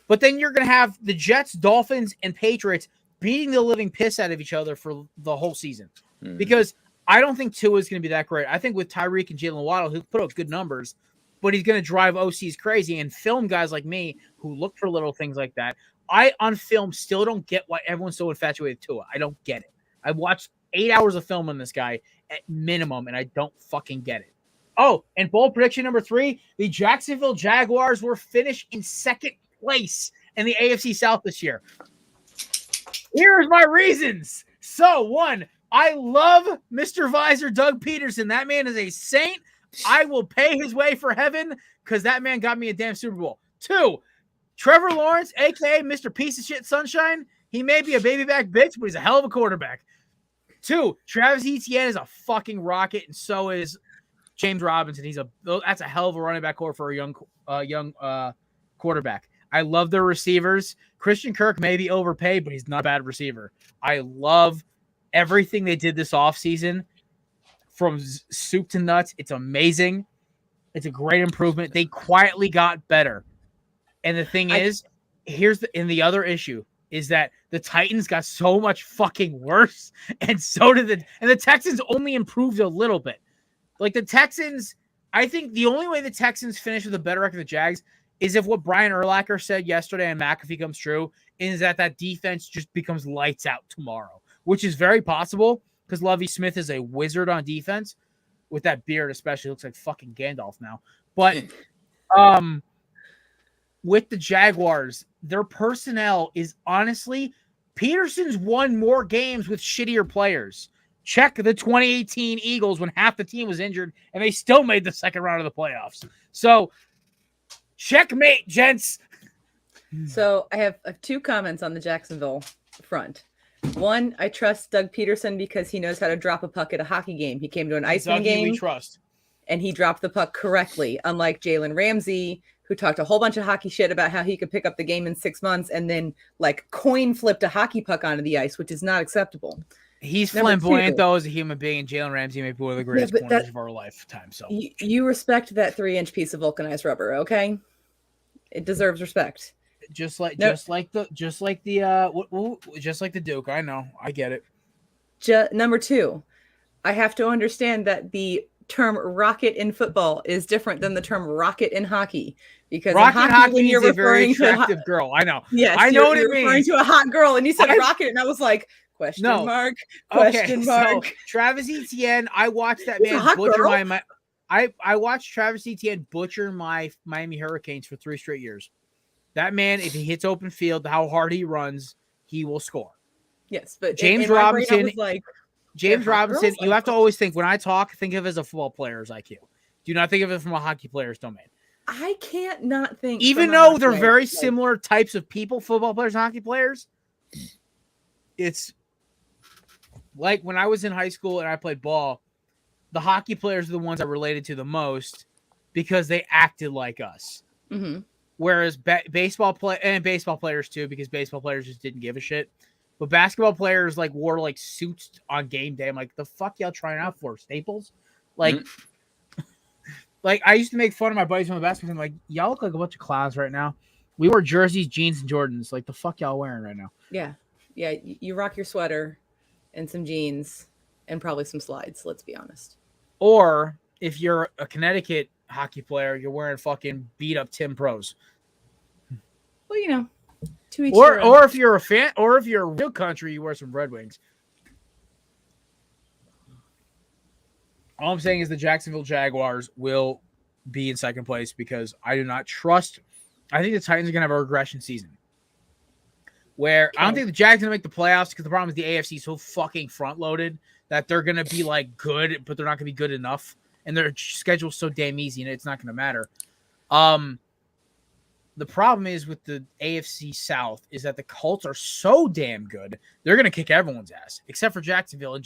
But then you're going to have the Jets, Dolphins, and Patriots beating the living piss out of each other for the whole season. Because I don't think Tua is going to be that great. I think with Tyreek and Jalen Waddle, he'll put up good numbers, but he's going to drive OCs crazy and film guys like me who look for little things like that. I, on film, still don't get why everyone's so infatuated with Tua. I don't get it. I've watched 8 hours of film on this guy at minimum, and I don't fucking get it. Oh, and bold prediction number 3, the Jacksonville Jaguars will finish in 2nd place in the AFC South this year. Here's my reasons. So, 1, I love Mr. Visor Doug Peterson. That man is a saint. I will pay his way for heaven because that man got me a damn Super Bowl. 2, Trevor Lawrence, a.k.a. Mr. Piece of Shit Sunshine. He may be a baby back bitch, but he's a hell of a quarterback. 2, Travis Etienne is a fucking rocket, and so is James Robinson. That's a hell of a running back core for a young quarterback. I love their receivers. Christian Kirk may be overpaid, but he's not a bad receiver. I love everything they did this offseason from soup to nuts. It's amazing. It's a great improvement. They quietly got better. And the thing is, the other issue is that the Titans got so much fucking worse, and so did the Texans only improved a little bit. Like the Texans, I think the only way the Texans finish with a better record than the Jags is if what Brian Urlacher said yesterday and McAfee comes true, is that defense just becomes lights out tomorrow, which is very possible because Lovie Smith is a wizard on defense with that beard, especially. Looks like fucking Gandalf now. But with the Jaguars, their personnel is honestly, Peterson's won more games with shittier players. Check the 2018 Eagles when half the team was injured and they still made the second round of the playoffs. So, checkmate, gents. So I have 2 comments on the Jacksonville front. 1, I trust Doug Peterson because he knows how to drop a puck at a hockey game. He came to an Iceman game. We trust. And he dropped the puck correctly, unlike Jalen Ramsey, who talked a whole bunch of hockey shit about how he could pick up the game in 6 months and then like coin flipped a hockey puck onto the ice, which is not acceptable. He's flamboyant though as a human being, and Jalen Ramsey may be one of the greatest corners of our lifetime. So you respect that 3-inch piece of vulcanized rubber, okay? It deserves respect. Just like the Duke. I know, I get it. Number 2, I have to understand that the term rocket in football is different than the term rocket in hockey, because rocket in hockey when means you're a very referring attractive girl. I know. Yes, I know what you're it means. referring to a hot girl, and you said rocket, and I was like, question mark. So Travis Etienne, I watched that man butcher I watched Travis Etienne butcher my Miami Hurricanes for 3 straight years. That man, if he hits open field, how hard he runs, he will score. Yes, but James Robinson, James Robinson, you have to always think, when I talk, think of it as a football player's IQ. Do not think of it from a hockey player's domain. I can't not think. Even though they're very similar types of people, football players and hockey players, it's like when I was in high school and I played ball, the hockey players are the ones I related to the most because they acted like us. Mm-hmm. Whereas baseball players too, because baseball players just didn't give a shit. But basketball players like wore like suits on game day. I'm like, the fuck y'all trying out for? Staples? Like, like I used to make fun of my buddies from the basketball team. Like, y'all look like a bunch of clowns right now. We wore jerseys, jeans, and Jordans. Like, the fuck y'all wearing right now? Yeah. Yeah. You rock your sweater and some jeans and probably some slides. Let's be honest. Or if you're a Connecticut hockey player, you're wearing fucking beat up Tim Pros. Well, you know, to each or if you're a fan, or if you're a real country, you wear some Red Wings. All I'm saying is the Jacksonville Jaguars will be in second place because I do not trust. I think the Titans are going to have a regression season where I don't think the Jags are going to make the playoffs because the problem is the AFC is so fucking front loaded that they're going to be like good, but they're not going to be good enough. And their schedule's so damn easy and it's not going to matter. The problem is with the AFC South is that the Colts are so damn good. They're going to kick everyone's ass except for Jacksonville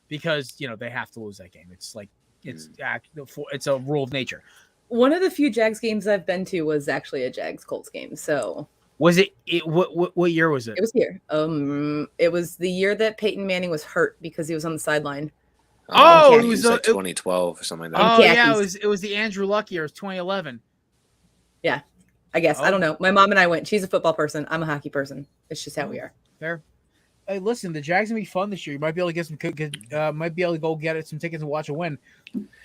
because, you know, they have to lose that game. It's like, it's a rule of nature. One of the few Jags games I've been to was actually a Jags Colts game. So was it what year was it? It was here. It was the year that Peyton Manning was hurt because he was on the sideline. It was like 2012 or something like that. Oh yeah, it was the Andrew Luck year. It was 2011. Yeah, I guess. I don't know. My mom and I went. She's a football person. I'm a hockey person. It's just how we are. Fair. Hey, listen, the Jags gonna be fun this year. You might be able to get some. Might be able to go get some tickets and watch a win.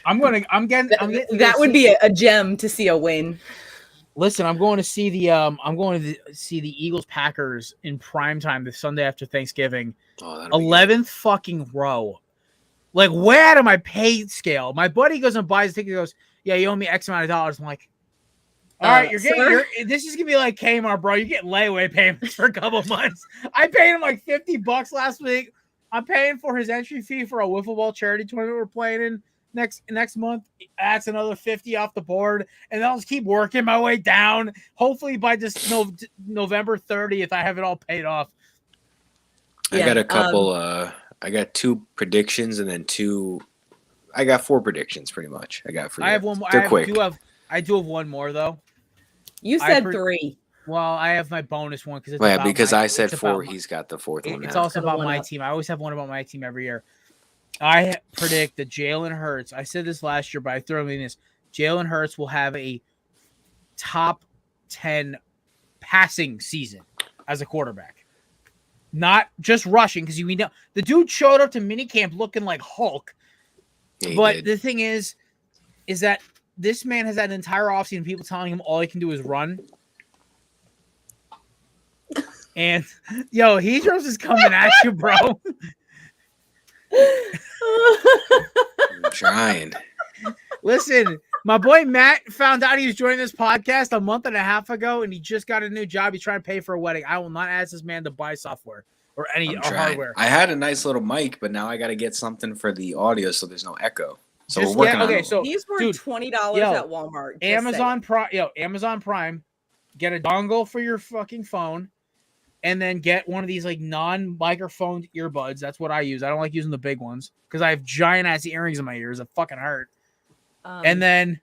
That would be a gem to see a win. Listen, I'm going to see the Eagles Packers in prime time the Sunday after Thanksgiving. 11th fucking row. Like way out of my pay scale. My buddy goes and buys a ticket. He goes, yeah, you owe me X amount of dollars. I'm like, all right, this is gonna be like Kmart, bro. You're getting layaway payments for a couple months. I paid him like $50 last week. I'm paying for his entry fee for a wiffle ball charity tournament we're playing in next month. That's another $50 off the board, and I'll just keep working my way down. Hopefully by just November 30th, I have it all paid off. I got a couple. I got 2 predictions and then 2. I got 4 predictions pretty much. I got for you. I have one more. I do have one more though. You said 3. Well, I have my bonus one because I said 4. He's got the 4th one. It's also about my team. I always have one about my team every year. I predict that Jalen Hurts. I said this last year, but I throw in this. Jalen Hurts will have a top 10 passing season as a quarterback. Not just rushing, because we know the dude showed up to minicamp looking like Hulk. Yeah, but the thing is that this man has had an entire offseason people telling him all he can do is run. And yo, Hedros is coming at you, bro. I'm trying. Listen, my boy Matt found out he was joining this podcast a month and a half ago, and he just got a new job. He's trying to pay for a wedding. I will not ask this man to buy software or hardware. I had a nice little mic, but now I got to get something for the audio so there's no echo. So we're working on it. So he's worth $20 at Walmart. Amazon Prime, get a dongle for your fucking phone, and then get one of these like non-microphone earbuds. That's what I use. I don't like using the big ones because I have giant ass earrings in my ears that fucking hurt. And then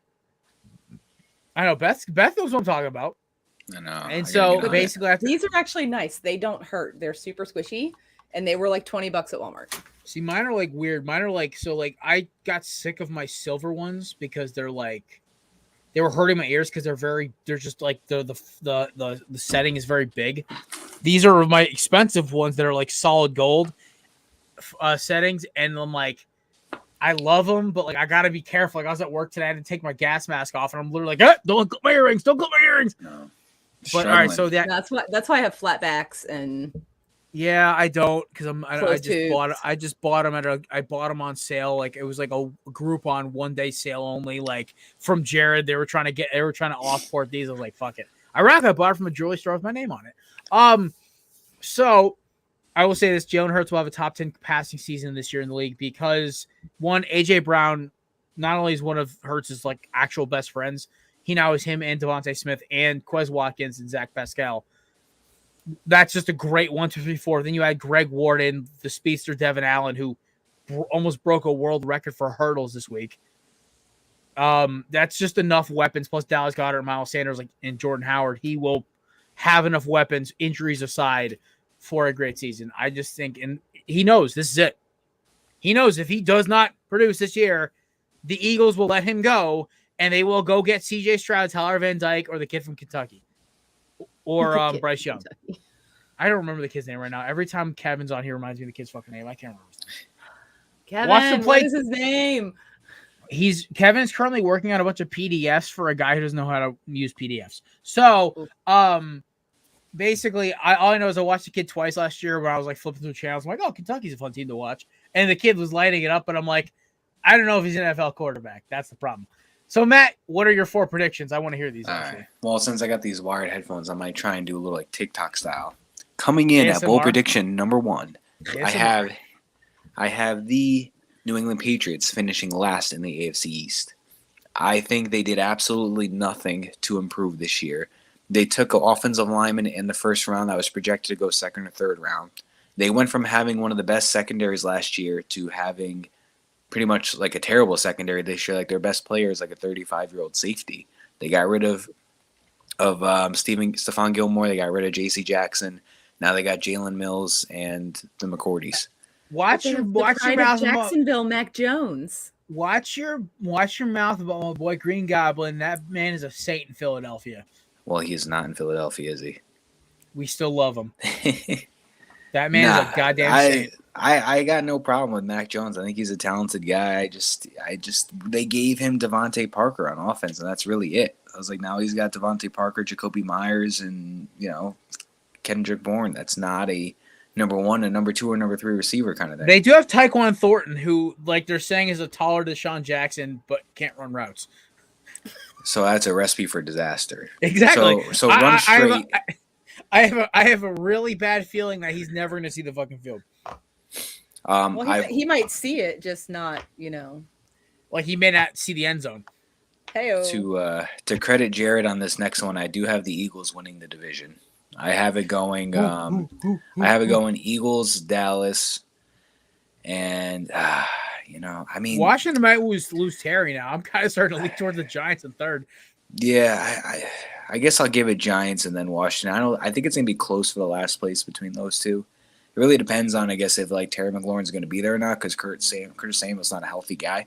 I know Beth knows what I'm talking about. I know. And so basically, these are actually nice. They don't hurt. They're super squishy, and they were like $20 at Walmart. See, mine are like weird. Mine are like I got sick of my silver ones because they were hurting my ears because they're just like the setting is very big. These are my expensive ones that are like solid gold settings, and I'm like, I love them, but like I gotta be careful. Like I was at work today, I had to take my gas mask off, and I'm literally like, don't clip my earrings, don't clip my earrings. No. But all right, so that's why I have flat backs and. Yeah, I don't because I just bought them I bought them on sale. Like it was like a Groupon 1-day sale only. Like from Jared, they were trying to offport these. I was like, fuck it. Ironically, I bought it from a jewelry store with my name on it. So I will say this: Jalen Hurts will have a top 10 passing season this year in the league because one, AJ Brown, not only is one of Hurts' like actual best friends, he now is him and Devontae Smith and Quez Watkins and Zach Pascal. That's just a great 1, 2, 3, 4. Then you had Greg Warden, the speedster Devin Allen, who almost broke a world record for hurdles this week. That's just enough weapons. Plus Dallas Goedert, Miles Sanders, and Jordan Howard. He will have enough weapons, injuries aside, for a great season. I just think, and he knows this is it. He knows if he does not produce this year, the Eagles will let him go, and they will go get C.J. Stroud, Tyler Van Dyke, or the kid from Kentucky. Or Bryce Young. I don't remember the kid's name right now. Every time Kevin's on, he reminds me of the kid's fucking name. I can't remember his name. Kevin, watch him play. What is his name? Kevin's currently working on a bunch of PDFs for a guy who doesn't know how to use PDFs. So, basically, all I know is I watched the kid twice last year when I was like flipping through channels. I'm like, oh, Kentucky's a fun team to watch. And the kid was lighting it up, but I'm like, I don't know if he's an NFL quarterback. That's the problem. So, Matt, what are your 4 predictions? I want to hear these. Right. Well, since I got these wired headphones, I might try and do a little like TikTok style. Coming in ASMR. At bold prediction number 1, ASMR. I have the New England Patriots finishing last in the AFC East. I think they did absolutely nothing to improve this year. They took an offensive lineman in the first round that was projected to go second or third round. They went from having one of the best secondaries last year to having pretty much like a terrible secondary this year. Like their best player is like a 35-year-old safety. They got rid of Stephon Gilmore. They got rid of J.C. Jackson. Now they got Jalen Mills and the McCourties. Watch your mouth, Jacksonville, Mac Jones. Watch your mouth about my boy Green Goblin. That man is a saint in Philadelphia. Well, he is not in Philadelphia, is he? We still love him. That man is a goddamn saint. I got no problem with Mac Jones. I think he's a talented guy. They gave him Devontae Parker on offense, and that's really it. I was like, now he's got Devontae Parker, Jacoby Myers, and Kendrick Bourne. That's not a number 1, a number 2, or number 3 receiver kind of thing. They do have Tyquan Thornton, who, like they're saying, is a taller Deshaun Jackson, but can't run routes. So that's a recipe for disaster. Exactly. So run straight. I have a really bad feeling that he's never going to see the fucking field. He might see it, just not, Like he may not see the end zone. Hey-o. To credit Jared on this next one, I do have the Eagles winning the division. I have it going. Eagles, Dallas, and Washington might lose Terry now. I'm kind of starting to lean towards the Giants in third. Yeah, I guess I'll give it Giants and then Washington. I think it's gonna be close for the last place between those two. It really depends on, I guess, if like Terry McLaurin's going to be there or not, because Curtis Samuel's not a healthy guy.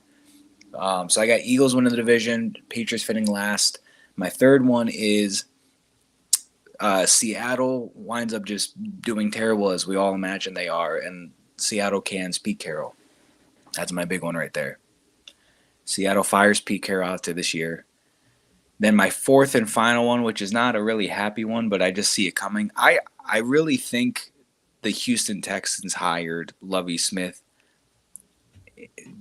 So I got Eagles winning the division, Patriots finishing last. My third one is Seattle winds up just doing terrible, as we all imagine they are, and Seattle cans Pete Carroll. That's my big one right there. Seattle fires Pete Carroll after this year. Then my fourth and final one, which is not a really happy one, but I just see it coming. I really think the Houston Texans hired Lovie Smith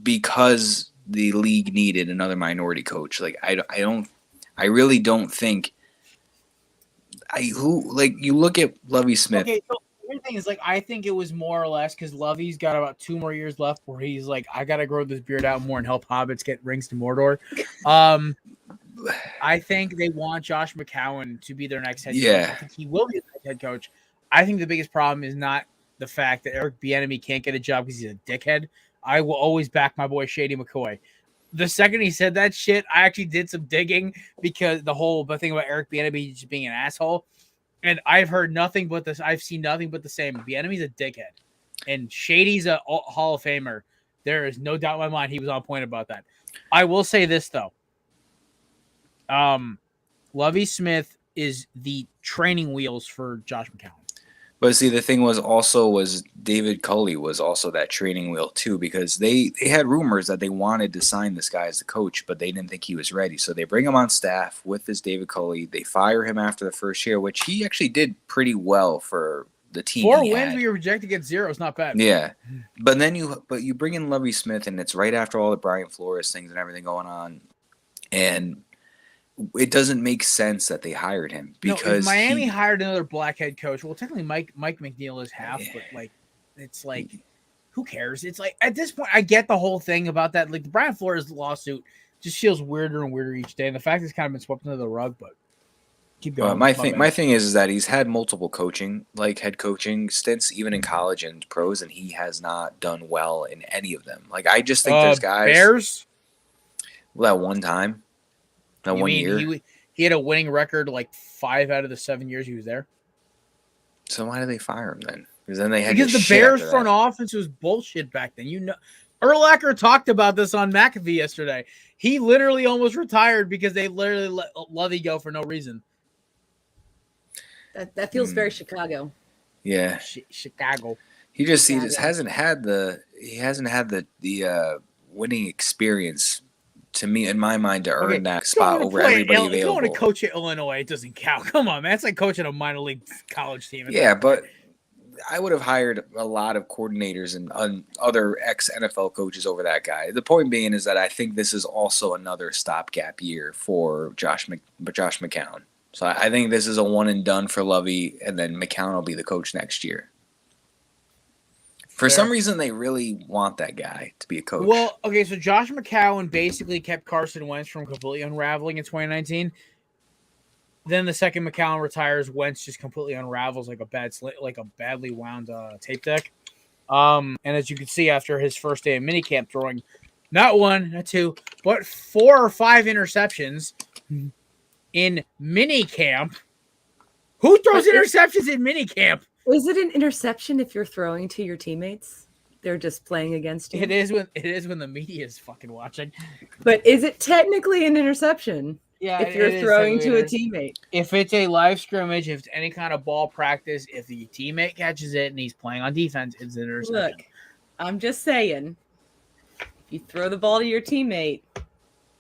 because the league needed another minority coach. Like I really don't think you look at Lovie Smith. Okay, so the thing is, like, I think it was more or less because Lovie's got about 2 more years left where he's like, I gotta grow this beard out more and help hobbits get rings to Mordor. I think they want Josh McCown to be their next head coach. I think he will be the next head coach. I think the biggest problem is not the fact that Eric Bieniemy can't get a job because he's a dickhead. I will always back my boy Shady McCoy. the second he said that shit, I actually did some digging because the whole thing about Eric Bieniemy just being an asshole. And I've heard nothing but this. I've seen nothing but the same. Bieniemy's a dickhead, and Shady's a Hall of Famer. There is no doubt in my mind he was on point about that. I will say this though. Lovie Smith is the training wheels for Josh McCown. But see, the thing was David Culley was also that training wheel too, because they had rumors that they wanted to sign this guy as the coach, but they didn't think he was ready. So they bring him on staff with this David Culley. They fire him after the first year, which he actually did pretty well for the team. 4 wins, we were rejected against 0. It's not bad. Yeah, but then you bring in Lovie Smith, and it's right after all the Brian Flores things and everything going on, and it doesn't make sense that they hired him because if Miami hired another black head coach. Well, technically Mike McNeil is half, but like it's like who cares? It's like at this point I get the whole thing about that. Like the Brian Flores lawsuit just feels weirder and weirder each day. And the fact it's kind of been swept under the rug, but keep going. My thing is that he's had multiple head coaching stints, even in college and pros, and he has not done well in any of them. Like I just think there's guys Bears. Well, that one time. That 1 year. He had a winning record like 5 out of the 7 years he was there. So why did they fire him then? Because then they had the Bears front offense was bullshit back then. Urlacher talked about this on McAfee yesterday. He literally almost retired because they literally let Lovie go for no reason. That feels very Chicago. Yeah, Chicago. He hasn't had the winning experience. To me, in my mind, to earn that spot over everybody available. Going to coach at Illinois, it doesn't count. Come on, man. It's like coaching a minor league college team. Yeah, but I would have hired a lot of coordinators and other ex-NFL coaches over that guy. The point being is that I think this is also another stopgap year for Josh McCown. So I think this is a one and done for Lovie, and then McCown will be the coach next year. For some reason, they really want that guy to be a coach. Well, okay, so Josh McCown basically kept Carson Wentz from completely unraveling in 2019. Then the second McCown retires, Wentz just completely unravels like a badly wound tape deck. And as you can see, after his first day of minicamp, throwing not 1, not 2, but 4 or 5 interceptions in minicamp. Who throws interceptions in minicamp? Is it an interception if you're throwing to your teammates? They're just playing against you. It is when the media is fucking watching. But is it technically an interception? Yeah, if you're throwing to a teammate. If it's a live scrimmage, if it's any kind of ball practice, if the teammate catches it and he's playing on defense, it's an interception. Look, I'm just saying, if you throw the ball to your teammate,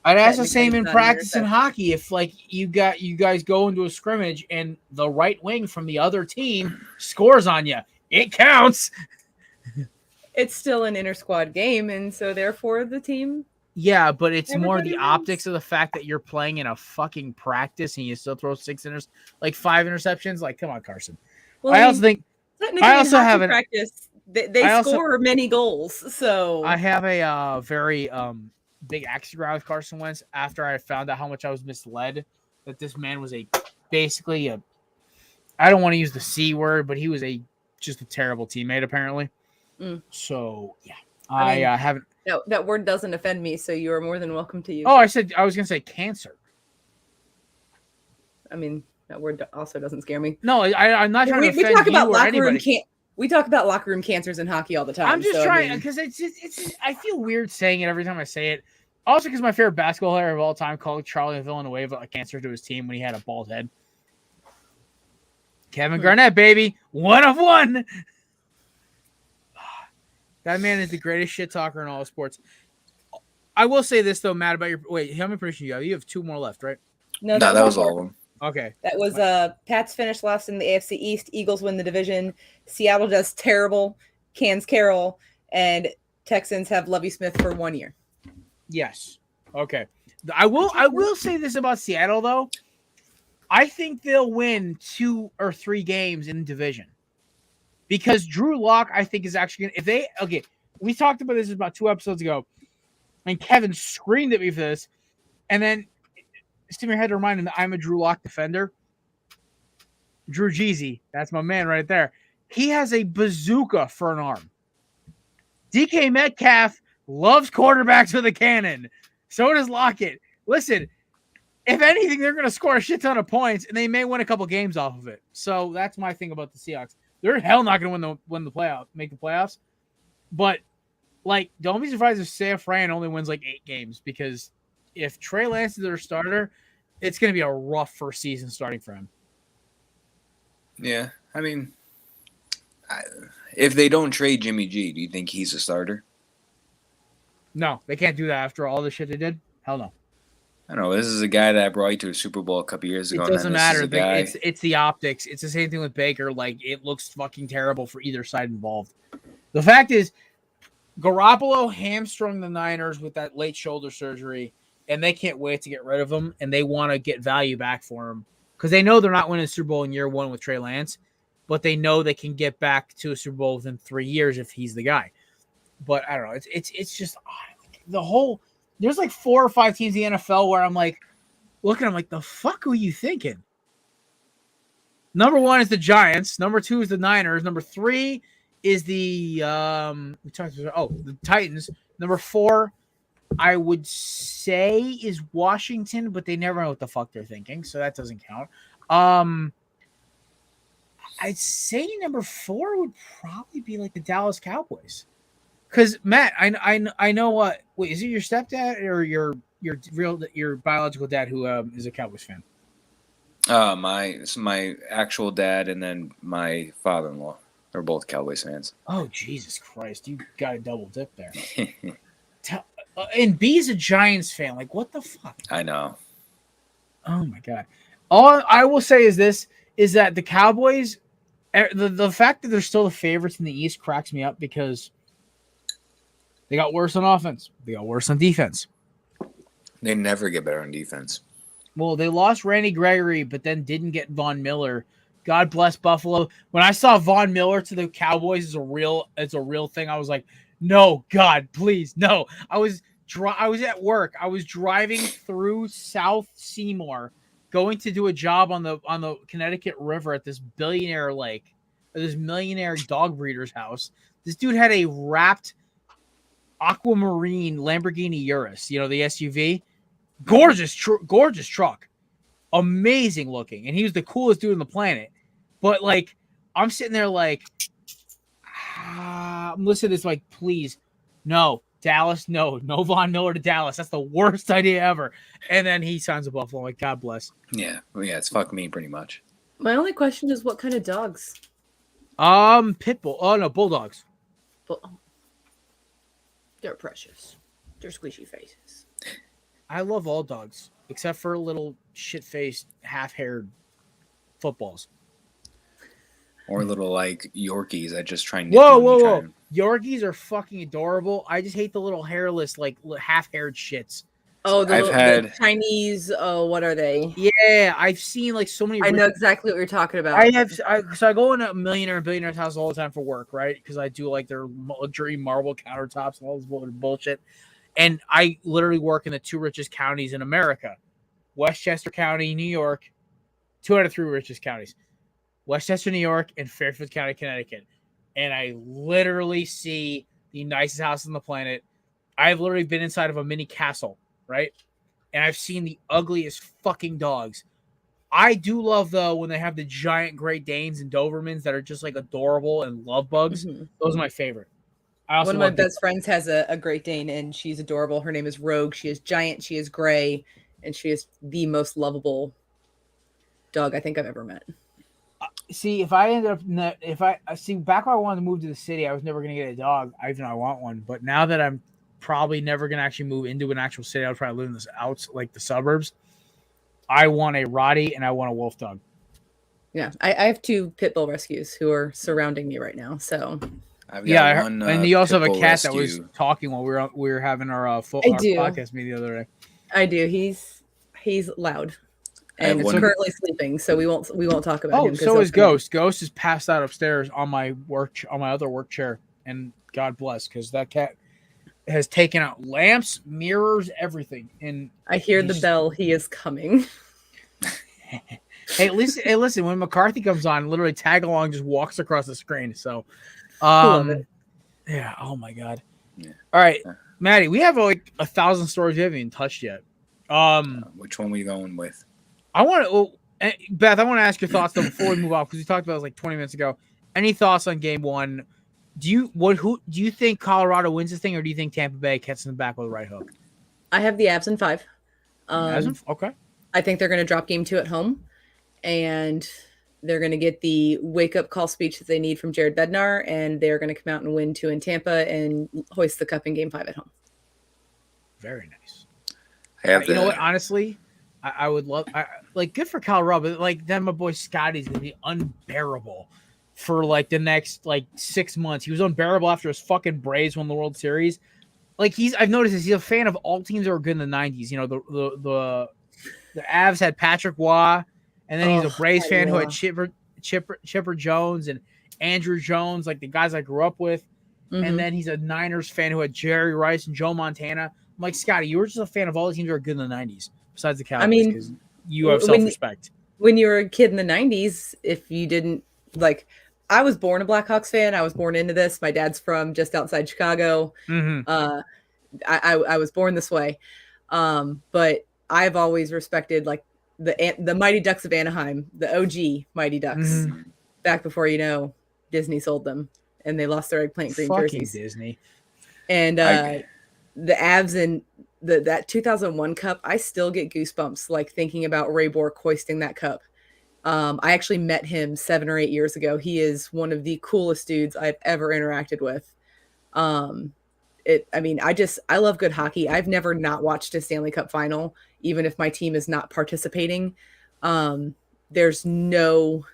I'd ask the same in practice in hockey. If like you guys go into a scrimmage and the right wing from the other team scores on you, it counts. It's still an inter-squad game, and so therefore the team. Yeah, but it's more the optics of the fact that you're playing in a fucking practice and you still throw 5 interceptions. Like, come on, Carson. Well, I also think. I also have a practice. They score many goals, so I have a very big axe to grind with Carson Wentz after I found out how much I was misled that this man was basically I don't want to use the C word, but he was just a terrible teammate apparently. So yeah, I haven't. No, that word doesn't offend me, so you are more than welcome to use. Oh, I was gonna say cancer. I mean, that word also doesn't scare me. No, I'm not trying to offend we talk about you or anybody. We talk about locker room cancers in hockey all the time. I'm just trying because it's I feel weird saying it every time I say it. Also, because my favorite basketball player of all time called Charlie Villanueva a cancer to his team when he had a bald head. Kevin Garnett, baby, 1 of 1. That man is the greatest shit talker in all of sports. I will say this though, Matt, about how many predictions you have? You have 2 more left, right? No, that was all of them. Okay. That was Pats finished last in the AFC East. Eagles win the division. Seattle does terrible. Cans Carroll, and Texans have Lovie Smith for 1 year. Yes. Okay. I will say this about Seattle though. I think they'll win 2 or 3 games in the division. Because Drew Lock, I think, is actually going to – we talked about this about 2 episodes ago, and Kevin screamed at me for this, and then Stimmer had to remind him that I'm a Drew Lock defender. Drew Jeezy, that's my man right there. He has a bazooka for an arm. DK Metcalf loves quarterbacks with a cannon. So does Lockett. Listen, if anything, they're going to score a shit ton of points, and they may win a couple games off of it. So that's my thing about the Seahawks. They're hell not going to make the playoffs. But like, don't be surprised if San Fran only wins like 8 games, because if Trey Lance is their starter, it's going to be a rough first season starting for him. Yeah, I mean, if they don't trade Jimmy G, do you think he's a starter? No, they can't do that after all the shit they did. Hell no. I don't know. This is a guy that brought you to a Super Bowl a couple years ago. It doesn't matter. It's the optics. It's the same thing with Baker. Like, it looks fucking terrible for either side involved. The fact is, Garoppolo hamstrung the Niners with that late shoulder surgery, and they can't wait to get rid of him, and they want to get value back for him because they know they're not winning a Super Bowl in year 1 with Trey Lance, but they know they can get back to a Super Bowl within 3 years if he's the guy. But I don't know. It's just the whole. There's like 4 or 5 teams in the NFL where I'm like, looking, I'm like, the fuck are you thinking? Number 1 is the Giants. Number 2 is the Niners. Number 3 is the Titans. Number 4, I would say, is Washington, but they never know what the fuck they're thinking, so that doesn't count. I'd say number 4 would probably be like the Dallas Cowboys. Because Matt, I know what. Wait, is it your stepdad or your biological dad who is a Cowboys fan? My actual dad and then my father-in-law are both Cowboys fans. Oh, Jesus Christ! You got a double dip there. And B is a Giants fan. Like, what the fuck? I know. Oh my god! All I will say is this: is that the Cowboys, the fact that they're still the favorites in the East cracks me up because. They got worse on offense. They got worse on defense. They never get better on defense. Well, they lost Randy Gregory, but then didn't get Von Miller. God bless Buffalo. When I saw Von Miller to the Cowboys as a real thing, I was like, no, God, please, no. I was at work. I was driving through South Seymour, going to do a job on the Connecticut River at this billionaire lake, this millionaire dog breeder's house. This dude had a wrapped aquamarine Lamborghini Urus, the SUV. Gorgeous truck. Amazing looking. And he was the coolest dude on the planet. But, like, I'm sitting there like, I'm listening to this like, please, no, Dallas, no Von Miller to Dallas. That's the worst idea ever. And then he signs a Buffalo. I'm like, God bless. Yeah. Well, yeah, it's fuck me pretty much. My only question is what kind of dogs? Pit bull. Oh, no, bulldogs. They're precious. They're squishy faces. I love all dogs, except for little shit-faced, half-haired footballs. Or little, like, Yorkies that just try and... Whoa. Yorkies are fucking adorable. I just hate the little hairless, like, half-haired shits. Oh, the Chinese, what are they? Yeah, I've seen, like, so many... I know exactly what you're talking about. So I go in a millionaire and billionaire's house all the time for work, right? Because I do, like, their luxury marble countertops and all this bullshit. And I literally work in the 2 richest counties in America. Westchester County, New York. 2 out of 3 richest counties. Westchester, New York, and Fairfield County, Connecticut. And I literally see the nicest house on the planet. I've literally been inside of a mini castle, right? And I've seen the ugliest fucking dogs. I do love, though, when they have the giant Great Danes and Dobermans that are just, like, adorable and love bugs. Mm-hmm. Those are my favorite. One of my best friends has a Great Dane, and she's adorable. Her name is Rogue. She is giant. She is gray, and she is the most lovable dog I think I've ever met. See, if I ended up, back when I wanted to move to the city, I was never going to get a dog, even though I want one. But now that I'm probably never going to actually move into an actual city, I'll probably live in the suburbs. I want a Rottie and I want a wolf dog. Yeah, I have 2 pit bull rescues who are surrounding me right now. So, and you also have a cat that was talking while we were having our podcast meeting the other day. I do. He's loud. And it's currently sleeping, so we won't talk about him. Oh, so is Ghost. Ghost is passed out upstairs on my other work chair, and God bless, because that cat has taken out lamps, mirrors, everything. And I hear the bell. He is coming. Hey, listen. When McCarthy comes on, literally tag along, just walks across the screen. So, love it. Yeah. Oh my God. Yeah. All right. Maddie, we have like 1,000 stories we haven't even touched yet. Which one are we going with? Beth, I want to ask your thoughts though before we move off, because we talked about this like 20 minutes ago. Any thoughts on game one? Do you think Colorado wins this thing, or do you think Tampa Bay catches them back with a right hook? I have the Avs in 5. Okay. I think they're going to drop game 2 at home, and they're going to get the wake-up call speech that they need from Jared Bednar, and they're going to come out and win 2 in Tampa and hoist the cup in game 5 at home. Very nice. You know what? Honestly, I would love good for Colorado, but like then my boy Scotty's going to be unbearable for like the next like 6 months. He was unbearable after his fucking Braves won the World Series. Like I've noticed he's a fan of all teams that were good in the 90s. You know, the Avs had Patrick Waugh, and then he's a Braves fan who had Chipper Jones and Andrew Jones, like the guys I grew up with. Mm-hmm. And then he's a Niners fan who had Jerry Rice and Joe Montana. I'm like, Scotty, you were just a fan of all the teams that were good in the 90s, besides the Cowboys, because you have self-respect. When you were a kid in the 90s, if you didn't like, I was born a Blackhawks fan. I was born into this. My dad's from just outside Chicago. Mm-hmm. I was born this way. But I've always respected like the Mighty Ducks of Anaheim, the OG Mighty Ducks, back before, Disney sold them and they lost their eggplant green jerseys. Disney. And the Avs and that 2001 cup, I still get goosebumps like thinking about Ray Bourque hoisting that cup. I actually met him 7 or 8 years ago. He is one of the coolest dudes I've ever interacted with. I love good hockey. I've never not watched a Stanley Cup final, even if my team is not participating. There's no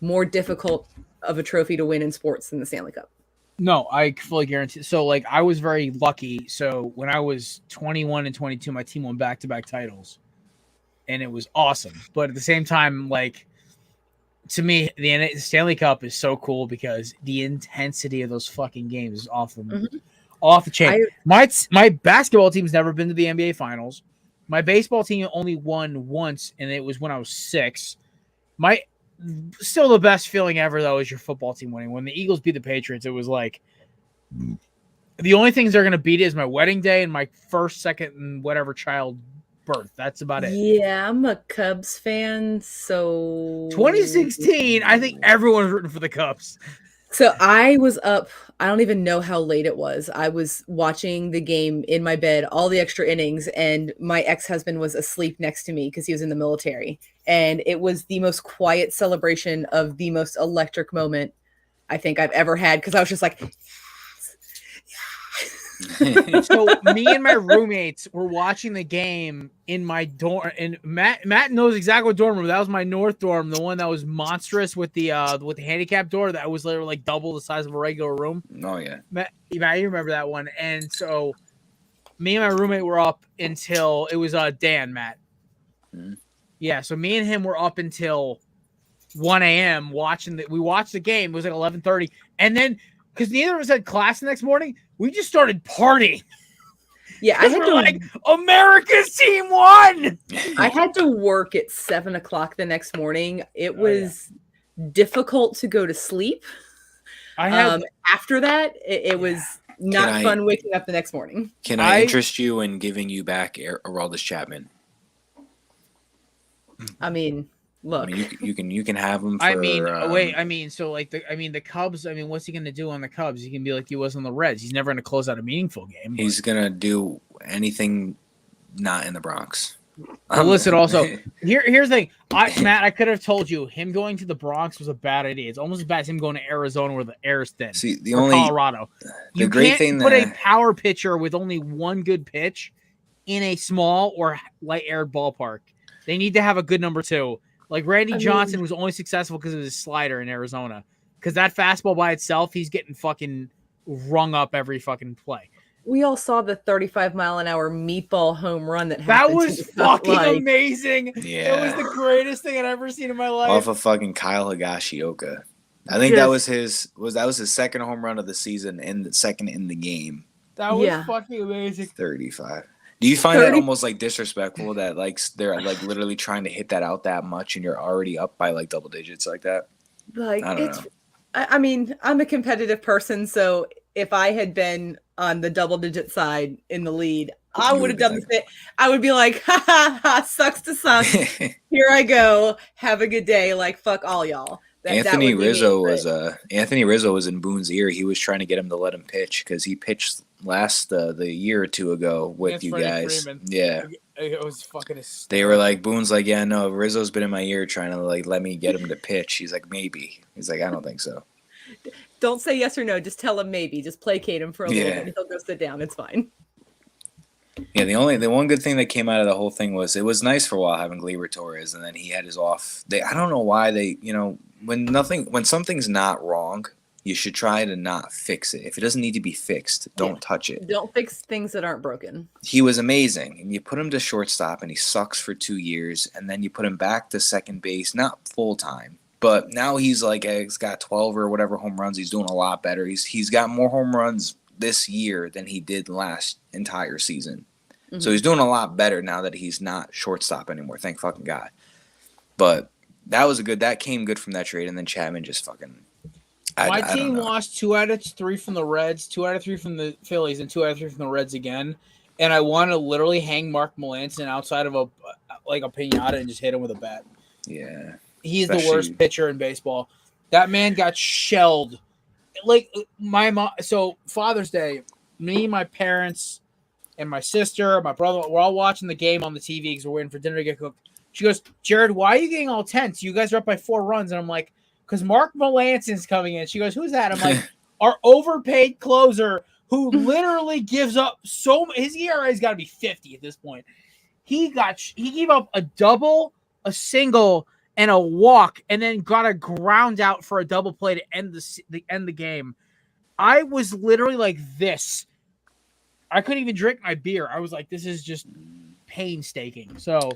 more difficult of a trophy to win in sports than the Stanley Cup. No, I fully guarantee. So, like, I was very lucky. So, when I was 21 and 22, my team won back-to-back titles, and it was awesome. But at the same time, like, to me, the Stanley Cup is so cool because the intensity of those fucking games is off the chain. My basketball team's never been to the NBA Finals. My baseball team only won once, and it was when I was 6. Still the best feeling ever, though, is your football team winning. When the Eagles beat the Patriots, it was like the only things they're going to beat is my wedding day and my first, second, and whatever child birth. That's about it. Yeah, I'm a Cubs fan, so 2016, I think everyone's rooting for the Cubs. So I was up, I don't even know how late it was. I was watching the game in my bed, all the extra innings, and my ex-husband was asleep next to me because he was in the military. And it was the most quiet celebration of the most electric moment I think I've ever had, because I was just like, So me and my roommates were watching the game in my dorm, and Matt knows exactly what dorm room. That was my north dorm, the one that was monstrous with the handicap door that was literally like double the size of a regular room. Oh yeah, Matt, you remember that one? And so me and my roommate were up until it was Dan, Matt. Mm-hmm. Yeah, so me and him were up until 1 a.m. We watched the game. It was like 11:30, and then because neither of us had class the next morning, we just started partying. Yeah, I had to like, America's team won. I had to work at 7 o'clock the next morning. It was difficult to go to sleep. After that, it was not fun waking up the next morning. Can I interest you in giving you back Aroldis Chapman? I mean, look, you can have him. For, the Cubs. I mean, what's he going to do on the Cubs? He can be like he was on the Reds. He's never going to close out a meaningful game. He's going to do anything not in the Bronx. Listen, also, here's the thing, Matt. I could have told you him going to the Bronx was a bad idea. It's almost as bad as him going to Arizona where the air is thin. See, Colorado. The great thing put a power pitcher with only one good pitch in a small or light aired ballpark. They need to have a good number 2. Like Randy Johnson was only successful because of his slider in Arizona. Because that fastball by itself, he's getting fucking rung up every fucking play. We all saw the 35-mile-an-hour meatball home run that was fucking amazing. Yeah, it was the greatest thing I've ever seen in my life. Off of fucking Kyle Higashioka. I think that was his second home run of the season and the second in the game. That was fucking amazing. 35. Do you find that almost like disrespectful that like they're like literally trying to hit that out that much and you're already up by like double digits like that? Like I mean, I'm a competitive person, so if I had been on the double-digit side in the lead, I would have done the same. I would be like, ha ha ha, sucks to suck. Here I go. Have a good day. Like, fuck all y'all. Anthony Rizzo was in Boone's ear. He was trying to get him to let him pitch because he pitched the year or two ago with you guys. Freeman. Yeah. It was fucking hysterical. They were like, Boone's like, yeah, no, Rizzo's been in my ear trying to like let me get him to pitch. He's like, maybe. He's like, I don't think so. Don't say yes or no. Just tell him maybe. Just placate him for a little bit. He'll go sit down. It's fine. Yeah, the one good thing that came out of the whole thing was it was nice for a while having Gleyber Torres, and then he had his off. I don't know why when something's not wrong, you should try to not fix it. If it doesn't need to be fixed, don't touch it. Don't fix things that aren't broken. He was amazing, and you put him to shortstop, and he sucks for 2 years, and then you put him back to second base, not full time, but now he's got 12 or whatever home runs. He's doing a lot better. He's got more home runs this year than he did last entire season. Mm-hmm. So he's doing a lot better now that he's not shortstop anymore. Thank fucking God. But that came good from that trade, and then Chapman just fucking. My team lost 2 out of 3 from the Reds, 2 out of 3 from the Phillies, and 2 out of 3 from the Reds again. And I want to literally hang Mark Melancon outside of a pinata and just hit him with a bat. Yeah, he's the worst pitcher in baseball. That man got shelled. Like my mom. So Father's Day, me, my parents, and my sister, my brother, we're all watching the game on the TV because we're waiting for dinner to get cooked. She goes, Jared, why are you getting all tense? You guys are up by 4 runs. And I'm like, because Mark Melancon's coming in. She goes, who's that? I'm like, our overpaid closer who literally gives up his ERA's got to be 50 at this point. He gave up a double, a single, and a walk, and then got a ground out for a double play to end the game. I was literally like this. I couldn't even drink my beer. I was like, this is just painstaking. So,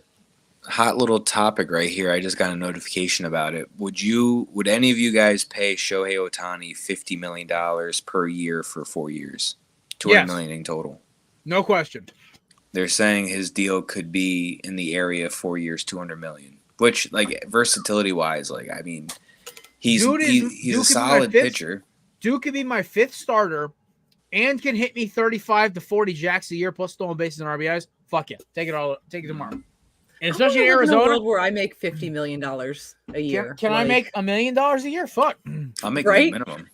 hot little topic right here. I just got a notification about it. Would any of you guys pay Shohei Ohtani $50 million per year for 4 years? $200 million in total. No question. They're saying his deal could be in the area of 4 years, $200 million. Which, like, versatility wise, like, I mean, he's a solid pitcher. Duke could be my 5th starter and can hit me 35 to 40 jacks a year plus stolen bases and RBIs. Fuck it. Take it tomorrow. And especially in Arizona, in a world where I make $50 million a year. Can I make $1 million a year? Fuck. I'll make the minimum.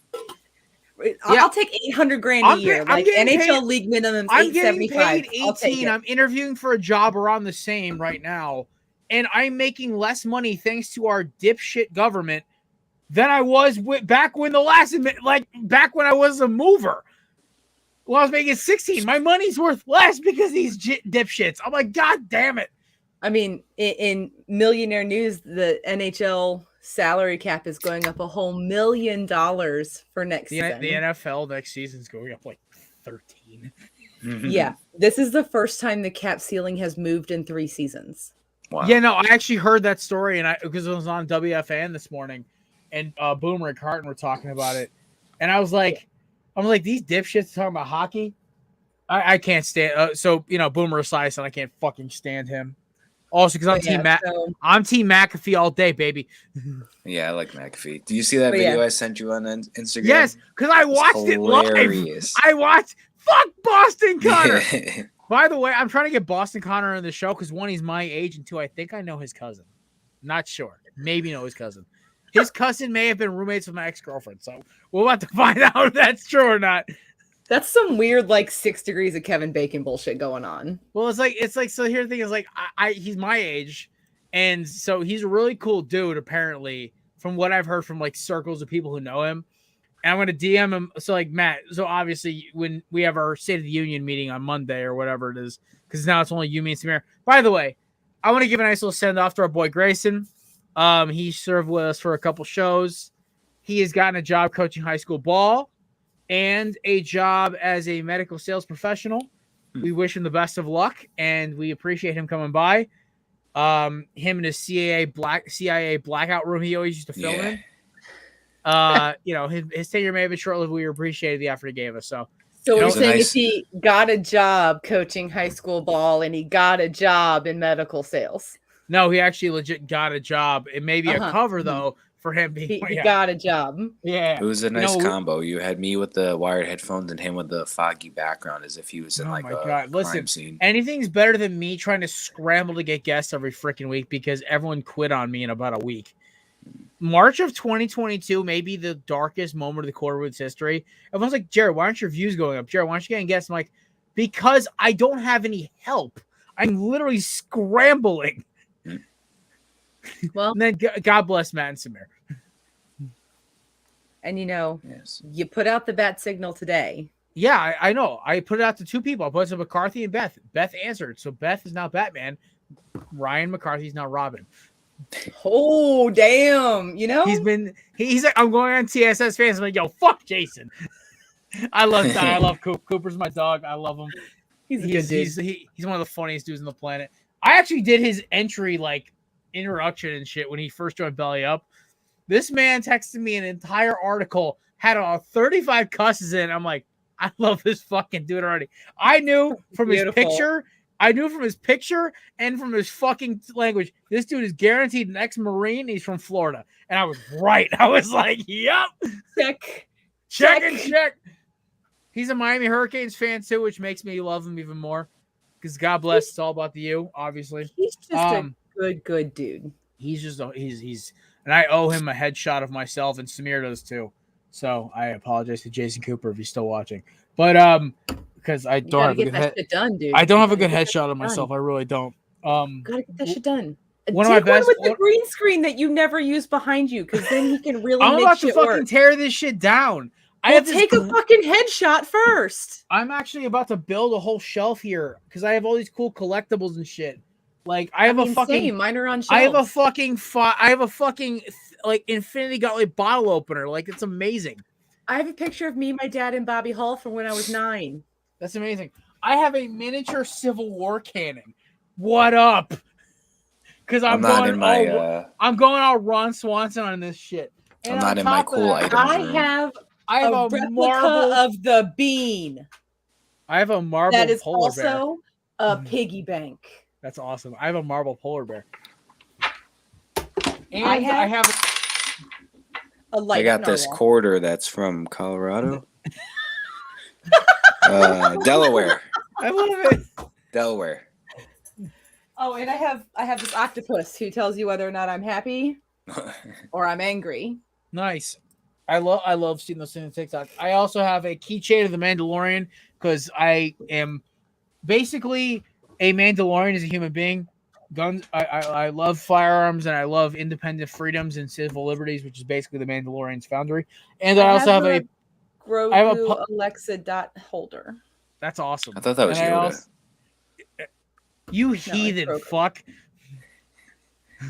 I'll take $800,000 a year. Like NHL league minimum, I'm getting paid 18. I'm interviewing for a job around the same right now, and I'm making less money thanks to our dipshit government than I was back when back when I was a mover. Well, I was making 16. My money's worth less because these dipshits. I'm like, God damn it. I mean, in millionaire news, the NHL salary cap is going up a whole $1 million for next season. The NFL next season is going up like 13. Yeah, this is the first time the cap ceiling has moved in 3 seasons. Wow. Yeah, no, I actually heard that story, because it was on WFAN this morning, and Boomer and Carton were talking about it, and I was like, these dipshits talking about hockey. I can't stand. Boomer aside, and I can't fucking stand him. Also, because I'm Team McAfee all day, baby. Yeah, I like McAfee. Do you see that video I sent you on Instagram? Yes, because I watched it live. I watched. Fuck Boston Connor. By the way, I'm trying to get Boston Connor on the show because 1, he's my age, and 2, I think I know his cousin. Not sure. Maybe know his cousin. His cousin may have been roommates with my ex-girlfriend, so we're about to find out if that's true or not. That's some weird 6 degrees of Kevin Bacon bullshit going on. Well, it's like so here the thing is he's my age, and so he's a really cool dude apparently from what I've heard from circles of people who know him. And I'm gonna DM him. So Matt, so obviously when we have our State of the Union meeting on Monday or whatever it is, because now it's only you, me, and Samir. By the way, I want to give a nice little send off to our boy Grayson. He served with us for a couple shows. He has gotten a job coaching high school ball and a job as a medical sales professional. We wish him the best of luck, and we appreciate him coming by. Him in his CIA blackout room he always used to film in. His tenure may have been short-lived. We appreciated the effort he gave us. So you're saying if he got a job coaching high school ball and he got a job in medical sales? No, he actually legit got a job. It may be a cover though for him being. He got a job. Yeah, it was a nice combo. You had me with the wired headphones and him with the foggy background, as if he was in like a crime scene. Anything's better than me trying to scramble to get guests every freaking week because everyone quit on me in about a week. March of 2022 may be the darkest moment of the Quarterwood's history. Everyone's like, Jared, why aren't your views going up? Jared, why aren't you getting guests? I'm like, because I don't have any help. I'm literally scrambling. Well, and then God bless Matt and Samir. And yes. You put out the bat signal today. Yeah, I know. I put it out to two people. I put it to McCarthy and Beth. Beth answered. So Beth is now Batman. Ryan McCarthy is now Robin. Oh, damn. He's like, I'm going on TSS fans. I'm like, yo, fuck Jason. I love that. I love Coop. Cooper's my dog. I love him. He's a good dude. He's one of the funniest dudes on the planet. I actually did his entry, like, introduction and shit when he first joined Belly Up. This man texted me an entire article, had 35 cusses in. I'm like, I love this fucking dude already. I knew from his picture and from his fucking language, this dude is guaranteed an ex-Marine. He's from Florida. And I was right. I was like, yep. Check. He's a Miami Hurricanes fan too, which makes me love him even more. Because God bless, it's all about the U, obviously. He's just a good dude. He's and I owe him a headshot of myself, and Samir does too. So I apologize to Jason Cooper if he's still watching. But because I don't have a good shit done, dude. I don't have a good headshot of myself. I really don't. Gotta get that shit done. One of my best with the green screen that you never use behind you, because then he can really I'm make about shit to fucking work. tear this shit down. Take a fucking headshot first. I'm actually about to build a whole shelf here because I have all these cool collectibles and shit. Like I have a fucking same. Mine are on shelves. I have a fucking like Infinity Gauntlet bottle opener. Like it's amazing. I have a picture of me, my dad, and Bobby Hall from when I was 9. That's amazing. I have a miniature Civil War cannon. What up? Because I'm going all Ron Swanson on this shit. And I'm not in my cool items. I have a replica of the bean. I have a marble that is polar bear. Also a piggy bank. That's awesome. I have a marble polar bear. And I have a light. I got this quarter that's from Colorado. Delaware. I love it. Delaware. Oh, and I have this octopus who tells you whether or not I'm happy or I'm angry. Nice. I love seeing those things on TikTok. I also have a keychain of the Mandalorian because I am basically a Mandalorian as a human being. Guns. I love firearms and I love independent freedoms and civil liberties, which is basically the Mandalorian's foundry. And I also have a Grogu Alexa dot holder. That's awesome. I thought that was Yoda. You heathen fuck.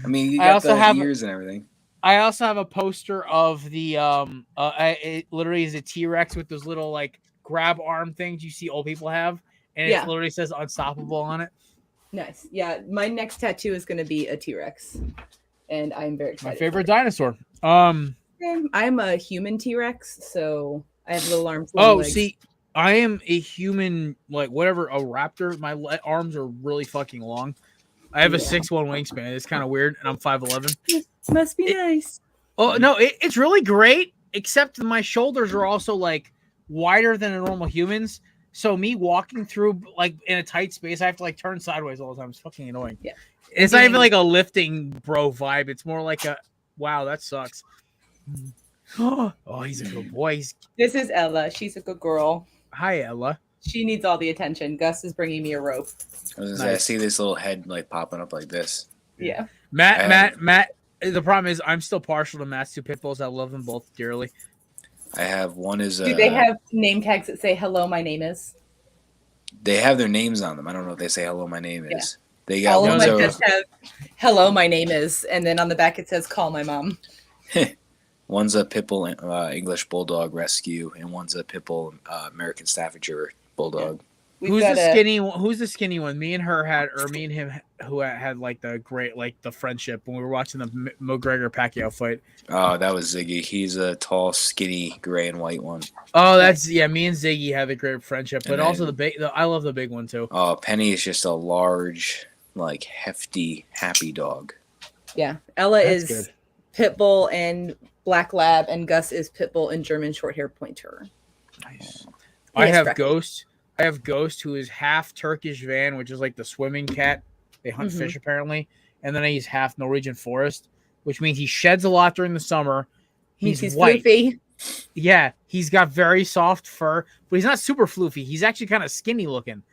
I mean, you got the ears and everything. I also have a poster of the it literally is a T-Rex with those little like grab arm things you see old people have, and it literally says unstoppable on it. Nice. Yeah, my next tattoo is going to be a T-Rex, and I'm very excited. My favorite dinosaur. I'm a human T-Rex, so I have little arms. Legs. See, I am a human, like whatever, a raptor. My arms are really fucking long. I have a 6'1" wingspan. It's kind of weird, and I'm 5'11". Must be nice. Oh no, it's really great. Except my shoulders are also like wider than a normal human's. So me walking through like in a tight space, I have to like turn sideways all the time. It's fucking annoying. Yeah, it's not even like a lifting bro vibe. It's more like a wow, that sucks. Oh, he's a good boy. This is Ella. She's a good girl. Hi, Ella. She needs all the attention. Gus is bringing me a rope. I see this little head like popping up like this. Yeah. Matt. The problem is I'm still partial to Matt's 2 pit bulls. I love them both dearly. I have one is. Do they have name tags that say "Hello, my name is"? They have their names on them. I don't know if they say "Hello, my name is." They got all of my pets have "Hello, my name is," and then on the back it says "Call my mom." One's a pit bull English Bulldog Rescue, and one's a pit bull American Staffordshire Bulldog. Yeah. Who's the skinny one? Me and her had, or me and him who had like the great, like the friendship when we were watching the McGregor Pacquiao fight. Oh, that was Ziggy. He's a tall, skinny, gray and white one. Oh, me and Ziggy have a great friendship, but also I love the big one too. Oh, Penny is just a large, like hefty, happy dog. Yeah, Ella is pit bull and black lab, and Gus is pit bull and German short hair pointer. Nice. He I is have freckly. Ghost. I have Ghost, who is half Turkish van, which is like the swimming cat. They hunt fish apparently, and then he's half Norwegian forest, which means he sheds a lot during the summer. He's white. Floofy. Yeah, he's got very soft fur, but he's not super floofy. He's actually kind of skinny looking.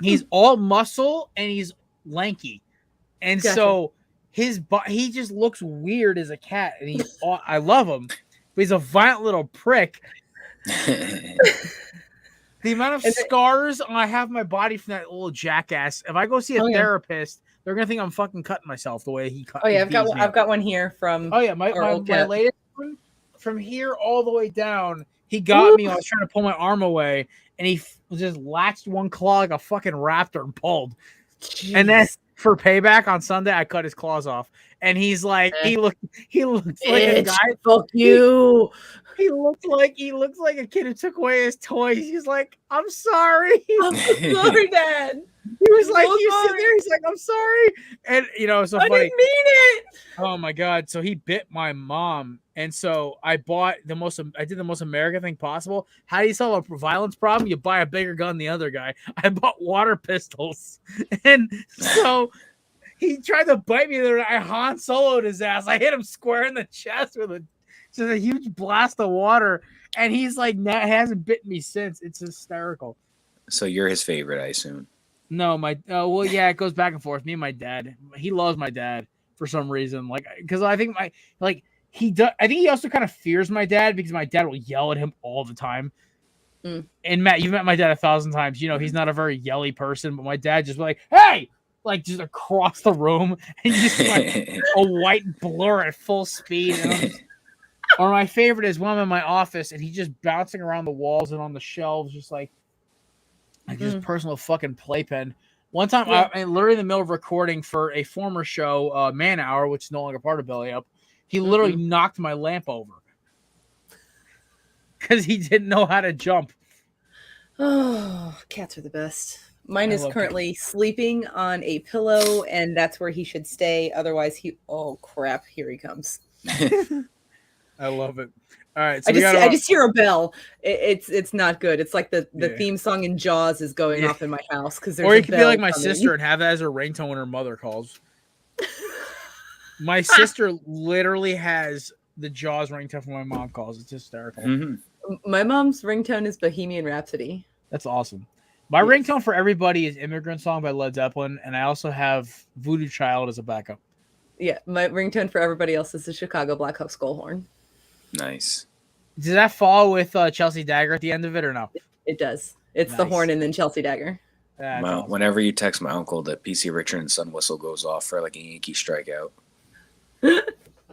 He's all muscle and he's lanky, and so he just looks weird as a cat. And I love him, but he's a violent little prick. The amount of scars I have on my body from that little jackass. If I go see a therapist, they're gonna think I'm fucking cutting myself the way he cut. Oh yeah, I've got one here from. Oh yeah, my latest one from here all the way down. He got me. I was trying to pull my arm away, and he just latched one claw like a fucking raptor and pulled. Jeez. And then for payback on Sunday, I cut his claws off, and he's like, he looks like a guy. Fuck you. He looks like a kid who took away his toys. He's like, I'm sorry. I'm sorry, Dad. He was like, you sit there. He's like, I'm sorry. And it's so funny. I didn't mean it. Oh my God. So he bit my mom. And so I did the most American thing possible. How do you solve a violence problem? You buy a bigger gun than the other guy. I bought water pistols. And so he tried to bite me there. I Han Solo'd his ass. I hit him square in the chest with just a huge blast of water, and he's like, hasn't bitten me since. It's hysterical. So you're his favorite, I assume. No, well, yeah, it goes back and forth. Me and my dad. He loves my dad for some reason, like because I think he does. I think he also kind of fears my dad because my dad will yell at him all the time. And Matt, you've met my dad 1,000 times. You know he's not a very yelly person, but my dad just like, hey. Like just across the room, and just like a white blur at full speed. And or my favorite is when I'm in my office and he's just bouncing around the walls and on the shelves, just like just personal fucking playpen. One time, I literally in the middle of recording for a former show, Man Hour, which is no longer part of Belly Up, he literally knocked my lamp over because he didn't know how to jump. Oh, cats are the best. Mine is currently sleeping on a pillow, and that's where he should stay. Otherwise, oh crap! Here he comes. I love it. All right, so I just hear a bell. It's not good. It's like the theme song in Jaws is going off in my house because there's. Or you could be like my sister and have that as her ringtone when her mother calls. My sister literally has the Jaws ringtone when my mom calls. It's hysterical. My mom's ringtone is Bohemian Rhapsody. That's awesome. My ringtone for everybody is Immigrant Song by Led Zeppelin, and I also have Voodoo Child as a backup. Yeah, my ringtone for everybody else is the Chicago Blackhawk Skull Horn. Nice. Does that fall with Chelsea Dagger at the end of it or no? It does. It's the horn and then Chelsea Dagger. Awesome. Whenever you text my uncle, the PC Richard and Son whistle goes off for like a Yankee strikeout.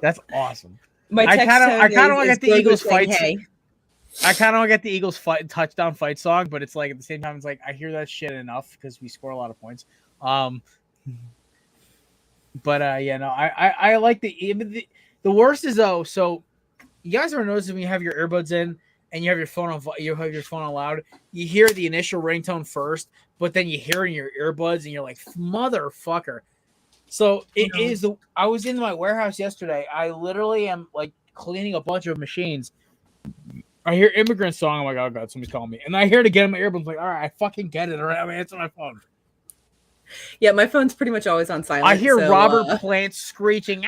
That's awesome. I kind of want to get the Eagles fight. Hey. I kind of want to get the Eagles touchdown fight song, but it's like at the same time, it's like I hear that shit enough because we score a lot of points. But yeah, no, I like the worst is though. So you guys ever notice when you have your earbuds in and you have your phone on loud, you hear the initial ringtone first, but then you hear it in your earbuds and you're like, motherfucker. So it is I was in my warehouse yesterday. I literally am like cleaning a bunch of machines. I hear Immigrant Song. I'm like, oh God, somebody's calling me. And I hear it again in my earbuds. I'm like, all right, I fucking get it. All right, I'm gonna answer my phone. Yeah, my phone's pretty much always on silent. I hear Robert Plant screeching.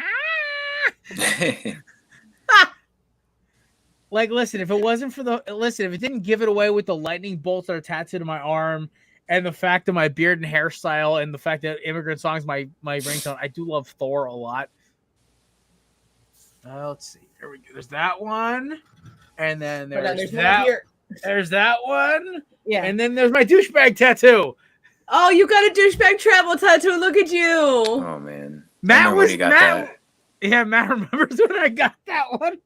Like, listen, if it didn't give it away with the lightning bolts that are tattooed to my arm and the fact of my beard and hairstyle and the fact that Immigrant Song is my ringtone, I do love Thor a lot. Let's see. There we go. There's that one. And then there's that one. Yeah. And then there's my douchebag tattoo. Oh, you got a douchebag travel tattoo. Look at you. Oh, man. Matt remembers when I got that one.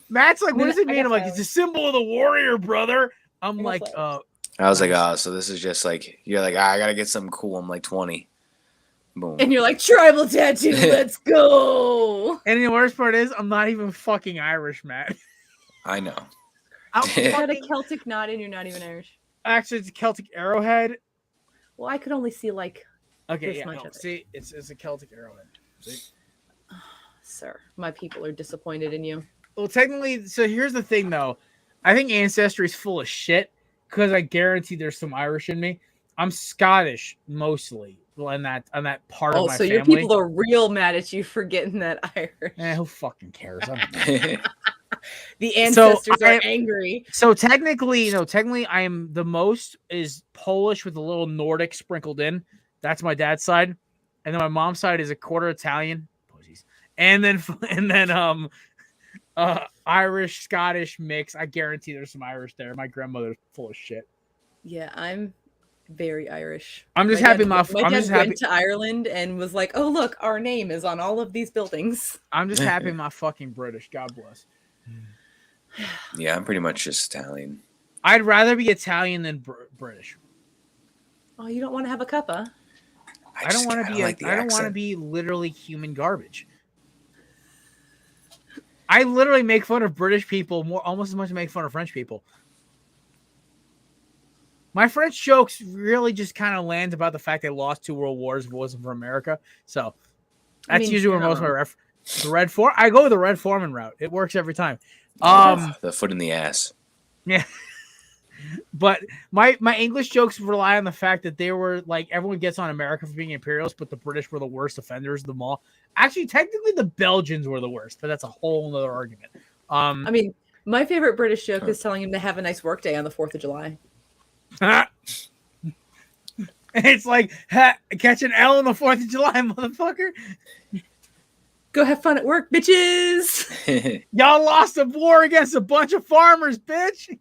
Matt's like, what does it mean? I'm like, it's a symbol of the warrior, brother. I'm like, I was like, so this is just like, you're like, I got to get something cool. I'm like 20. Boom. And you're like, tribal tattoo, let's go. And the worst part is, I'm not even fucking Irish, Matt. I know. You got a Celtic knot and you're not even Irish. Actually, it's a Celtic arrowhead. Well, I could only see like this much of it. See, it's a Celtic arrowhead. See? sir, my people are disappointed in you. Well, technically, so here's the thing, though. I think Ancestry is full of shit because I guarantee there's some Irish in me. I'm Scottish mostly on that part of my family. So your people are real mad at you for getting that Irish. Who fucking cares? I don't know. The ancestors are angry. So technically, I am the most is Polish with a little Nordic sprinkled in. That's my dad's side, and then my mom's side is a quarter Italian, and then Irish Scottish mix. I guarantee there's some Irish there. My grandmother's full of shit. Yeah, I'm very Irish. I'm just happy. My dad went to Ireland and was like, "Oh look, our name is on all of these buildings." I'm just happy my fucking British. God bless. Yeah, I'm pretty much just Italian. I'd rather be Italian than British. Oh, you don't want to have a cuppa? I don't want to be. I don't want to be literally human garbage. I literally make fun of British people almost as much as I make fun of French people. My French jokes really just kind of land about the fact they lost 2 world wars if it wasn't for America. So that's usually where most of my the red form. I go with the Red Foreman route. It works every time. The foot in the ass. Yeah. But my English jokes rely on the fact that they were like everyone gets on America for being imperialists, but the British were the worst offenders of them all. Actually, technically, the Belgians were the worst, but that's a whole other argument. I mean, my favorite British joke is telling him to have a nice work day on the 4th of July. It's like catch an L on the 4th of July, motherfucker. Go have fun at work, bitches. Y'all lost a war against a bunch of farmers, bitch.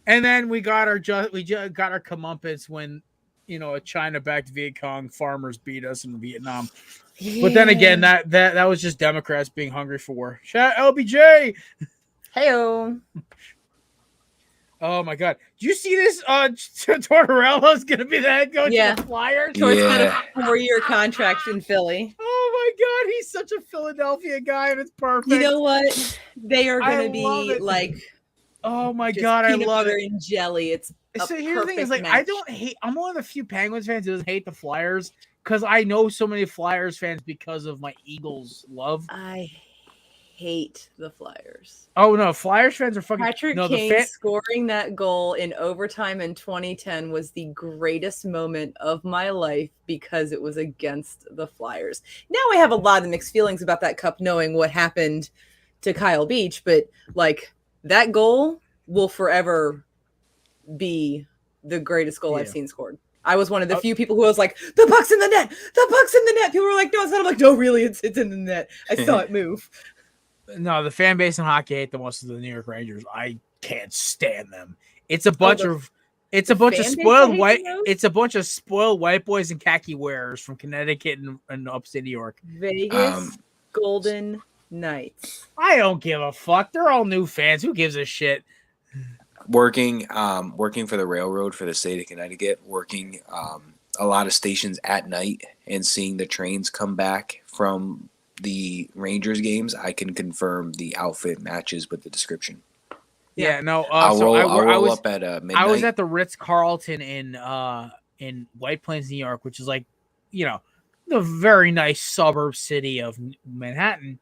And then we got our comeuppance when a China-backed Viet Cong farmers beat us in Vietnam. Yeah. But then again, that was just Democrats being hungry for war. Shout out LBJ. Heyo. Oh my God! Did you see this? Tortorella's going to be the head coach of the Flyers. Tort's got a 4-year contract in Philly. Oh my God, he's such a Philadelphia guy, and it's perfect. You know what? They are going to be like. Oh my God, I love it. And jelly. It's so here's the thing: is like match. I don't hate. I'm one of the few Penguins fans who doesn't hate the Flyers because I know so many Flyers fans because of my Eagles love. I hate the Flyers. Oh no, Flyers fans are fucking. Patrick Kane scoring that goal in overtime in 2010 was the greatest moment of my life because it was against the Flyers. Now I have a lot of mixed feelings about that cup, knowing what happened to Kyle Beach, but like that goal will forever be the greatest goal I've seen scored. I was one of the few people who was like, the puck's in the net. The puck's in the net. People were like, no, it's not. I'm like, no, really, it's in the net. I saw it move. No, the fan base in hockey hate the most of the New York Rangers. I can't stand them. It's a bunch of spoiled white boys and khaki wearers from Connecticut and upstate New York. Vegas Golden Knights. I don't give a fuck. They're all new fans. Who gives a shit? Working for the railroad for the state of Connecticut, working a lot of stations at night and seeing the trains come back from the Rangers games, I can confirm the outfit matches with the description. Yeah, no. I'll roll up at midnight. I was at the Ritz-Carlton in White Plains, New York, which is like, the very nice suburb city of Manhattan.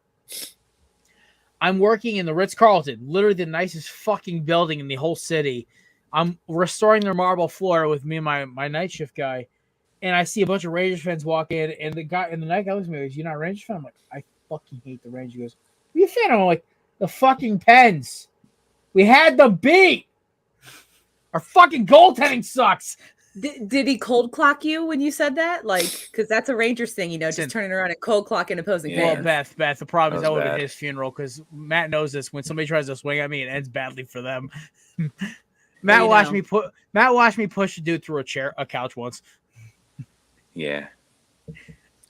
I'm working in the Ritz-Carlton, literally the nicest fucking building in the whole city. I'm restoring their marble floor with me and my night shift guy. And I see a bunch of Rangers fans walk in, and the night guy looks at me and goes, "You're not a Rangers fan?" I'm like, "I fucking hate the Rangers." He goes, "Who are you a fan of?" I'm like, "The fucking Pens. We had them beat. Our fucking goaltending sucks." Did he cold clock you when you said that? Like, because that's a Rangers thing, just turning around and cold clocking opposing fans. Well, Beth, the problem is that would have been his funeral because Matt knows this. When somebody tries to swing at me, it ends badly for them. Matt watched me push a dude through a couch once. Yeah, it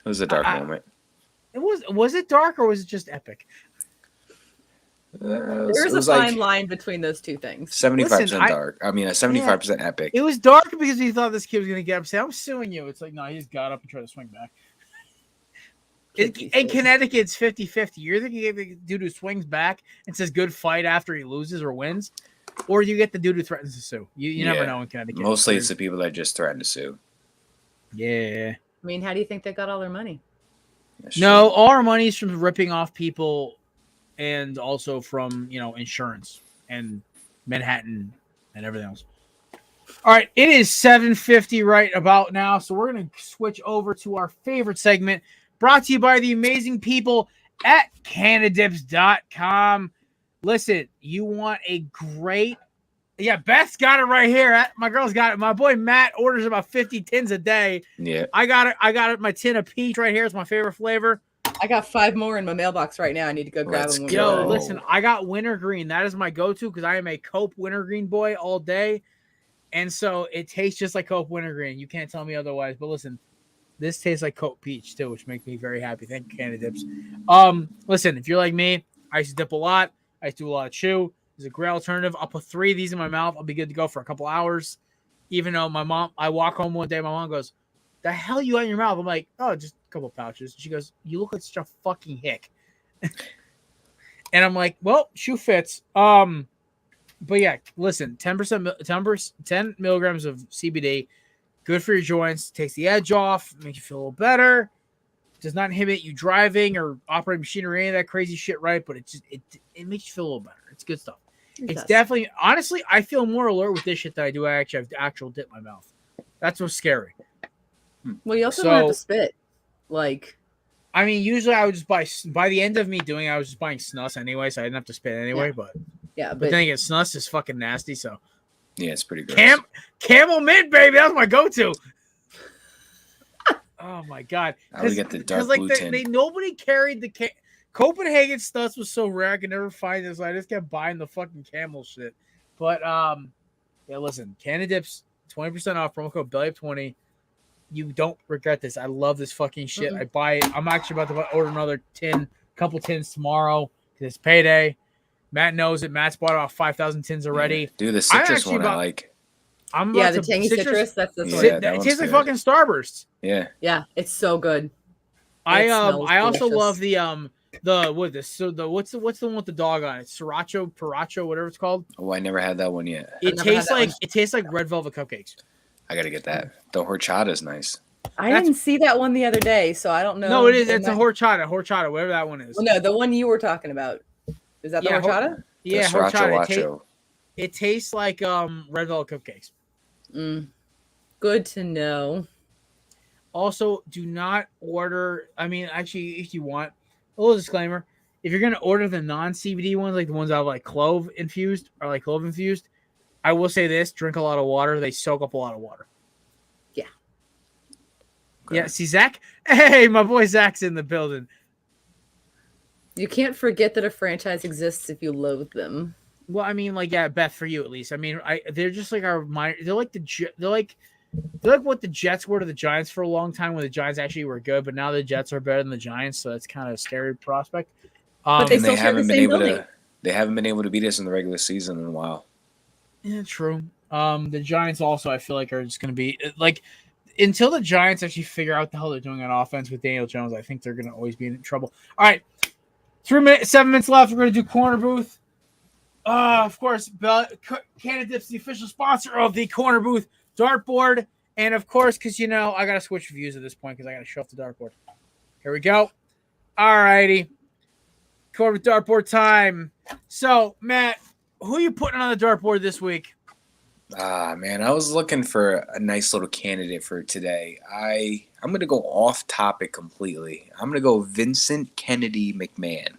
was a dark moment. Was it dark or was it just epic? There's a fine line between those two things. 75% dark. I mean, 75% epic. It was dark because he thought this kid was going to get up and say, "I'm suing you." It's like, no, he just got up and tried to swing back. In Connecticut, it's 50-50. You're either going to get the dude who swings back and says good fight after he loses or wins, or you get the dude who threatens to sue. You never know in Connecticut. Mostly it's the people that just threaten to sue. Yeah. I mean, how do you think they got all their money? No, all our money is from ripping off people and also from, insurance and Manhattan and everything else. All right, it is 7:50 right about now, so we're going to switch over to our favorite segment, brought to you by the amazing people at Canadips.com. Listen, you want a great... Yeah, Beth's got it right here. My girl's got it. My boy Matt orders about 50 tins a day. Yeah. I got it. My tin of peach right here is my favorite flavor. I got 5 more in my mailbox right now. I need to go grab them. Yo, listen, I got wintergreen. That is my go-to because I am a Cope wintergreen boy all day. And so it tastes just like Cope wintergreen. You can't tell me otherwise. But listen, this tastes like Cope peach too, which makes me very happy. Thank you, Canada Dips. Listen, if you're like me, I used to dip a lot. I used to do a lot of chew. It's a great alternative. I'll put 3 of these in my mouth. I'll be good to go for a couple hours. Even though I walk home one day, my mom goes, "The hell you got in your mouth?" I'm like, "Oh, just a couple pouches." She goes, "You look like such a fucking hick." And I'm like, "Well, shoe fits." But yeah, listen, 10 milligrams of CBD, good for your joints, takes the edge off, makes you feel a little better. Does not inhibit you driving or operating machinery, any of that crazy shit, right? But it makes you feel a little better. It's good stuff. It's definitely, honestly, I feel more alert with this shit than I do. I actually have actual dip in my mouth. That's what's scary. Well, you also don't have to spit. I mean, usually I would just by the end of me doing it, I was just buying snus anyway, so I didn't have to spit anyway. Yeah. But then again, snus is fucking nasty, so. Yeah, it's pretty gross. Camel mint, baby. That was my go-to. Oh my god! I would get the dark blue tin. Nobody carried the Copenhagen stuff was so rare I could never find this. So I just kept buying the fucking camel shit. But yeah, listen, Canada Dips 20% off, promo code BELLYUP20. You don't regret this. I love this fucking shit. I buy it. I'm actually about to order another couple tins tomorrow because it's payday. Matt knows it. Matt's bought about 5,000 tins already. Yeah. Dude, the citrus one I like. The tangy citrus. That's the one. It tastes like fucking Starburst. Yeah. Yeah, it's so good. I also love the what's the one with the dog on it? Sriracha, whatever it's called. Oh, I never had that one yet. It tastes like red velvet cupcakes. I gotta get that. The horchata is nice. I didn't see that one the other day, so I don't know. No, it is. It's a horchata, whatever that one is. Well, no, the one you were talking about. Is that the horchata? Yeah, horchata. It tastes like red velvet cupcakes. Good to know. Also, do not order. I mean, actually, if you want, a little disclaimer: if you're gonna order the non-CBD ones, like the ones that are like clove infused, I will say this: drink a lot of water. They soak up a lot of water. Yeah. Okay. Yeah. See, Zach. Hey, my boy Zach's in the building. You can't forget that a franchise exists if you loathe them. Well, I mean, Beth, for you at least. I mean, they're just like our minor. They're like what the Jets were to the Giants for a long time when the Giants actually were good, but now the Jets are better than the Giants, so that's kind of a scary prospect. But they still haven't been able to. They haven't been able to beat us in the regular season in a while. Yeah, true. The Giants also, I feel like, are just going to be until the Giants actually figure out what the hell they're doing on offense with Daniel Jones. I think they're going to always be in trouble. All right, 7 minutes left. We're going to do Corner Booth. Of course, Canada Dips, the official sponsor of the Corner Booth dartboard. And of course, because I got to switch views at this point because I got to show off the dartboard. Here we go. All righty. Corner Booth dartboard time. So, Matt, who are you putting on the dartboard this week? Man, I was looking for a nice little candidate for today. I'm going to go off topic completely. I'm going to go Vincent Kennedy McMahon.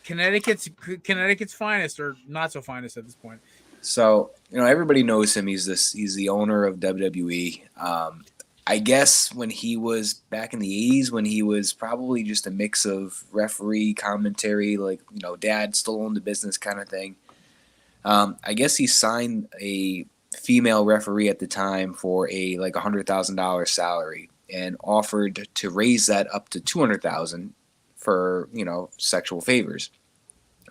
Connecticut's finest, or not so finest at this point. So, everybody knows him. He's the owner of WWE. I guess when he was back in the 80s, when he was probably just a mix of referee, commentary, dad still owned the business kind of thing. I guess he signed a female referee at the time for a $100,000 salary and offered to raise that up to $200,000 for, sexual favors.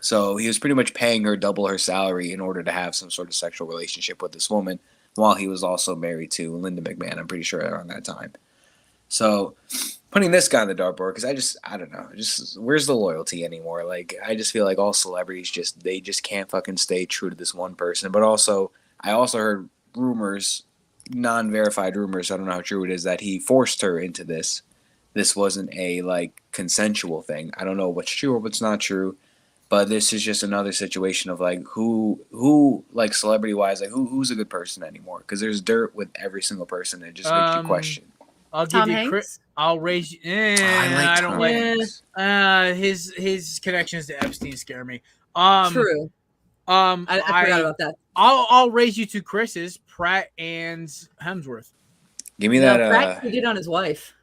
So he was pretty much paying her double her salary in order to have some sort of sexual relationship with this woman while he was also married to Linda McMahon, I'm pretty sure, around that time. So putting this guy on the dartboard, because I don't know, where's the loyalty anymore? I just feel like all celebrities they just can't fucking stay true to this one person. But also, I also heard rumors, non-verified rumors, I don't know how true it is, that he forced her into this this wasn't a like consensual thing. I don't know what's true or what's not true, but this is just another situation of like who like celebrity wise, like who's a good person anymore? Because there's dirt with every single person. It just makes you question. I'll Tom give you Hanks? I'll raise you. I don't like like his connections to Epstein scare me. True. I forgot about that. I'll raise you to Chris's Pratt and Hemsworth. Give me No, that. Pratt cheated on his wife.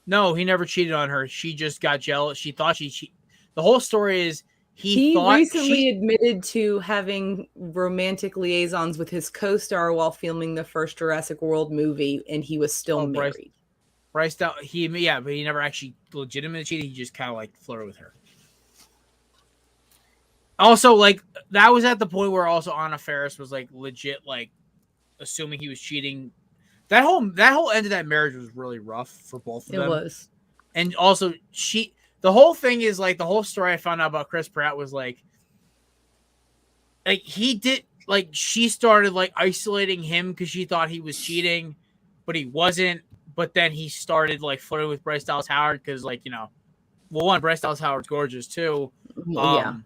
No, he never cheated on her. She just got jealous. She thought she cheated. The whole story is He recently admitted to having romantic liaisons with his co-star while filming the first Jurassic World movie, and he was still married. Bryce Dallas, but he never actually legitimately cheated. He just kind of like flirted with her. Also, like that was at the point where also Anna Faris was like legit, like assuming he was cheating. That whole end of that marriage was really rough for both of them. It was, and also the whole thing is like the whole story I found out about Chris Pratt was like he did like she started like isolating him because she thought he was cheating, but he wasn't. But then he started like flirting with Bryce Dallas Howard because like Bryce Dallas Howard's gorgeous too. Yeah.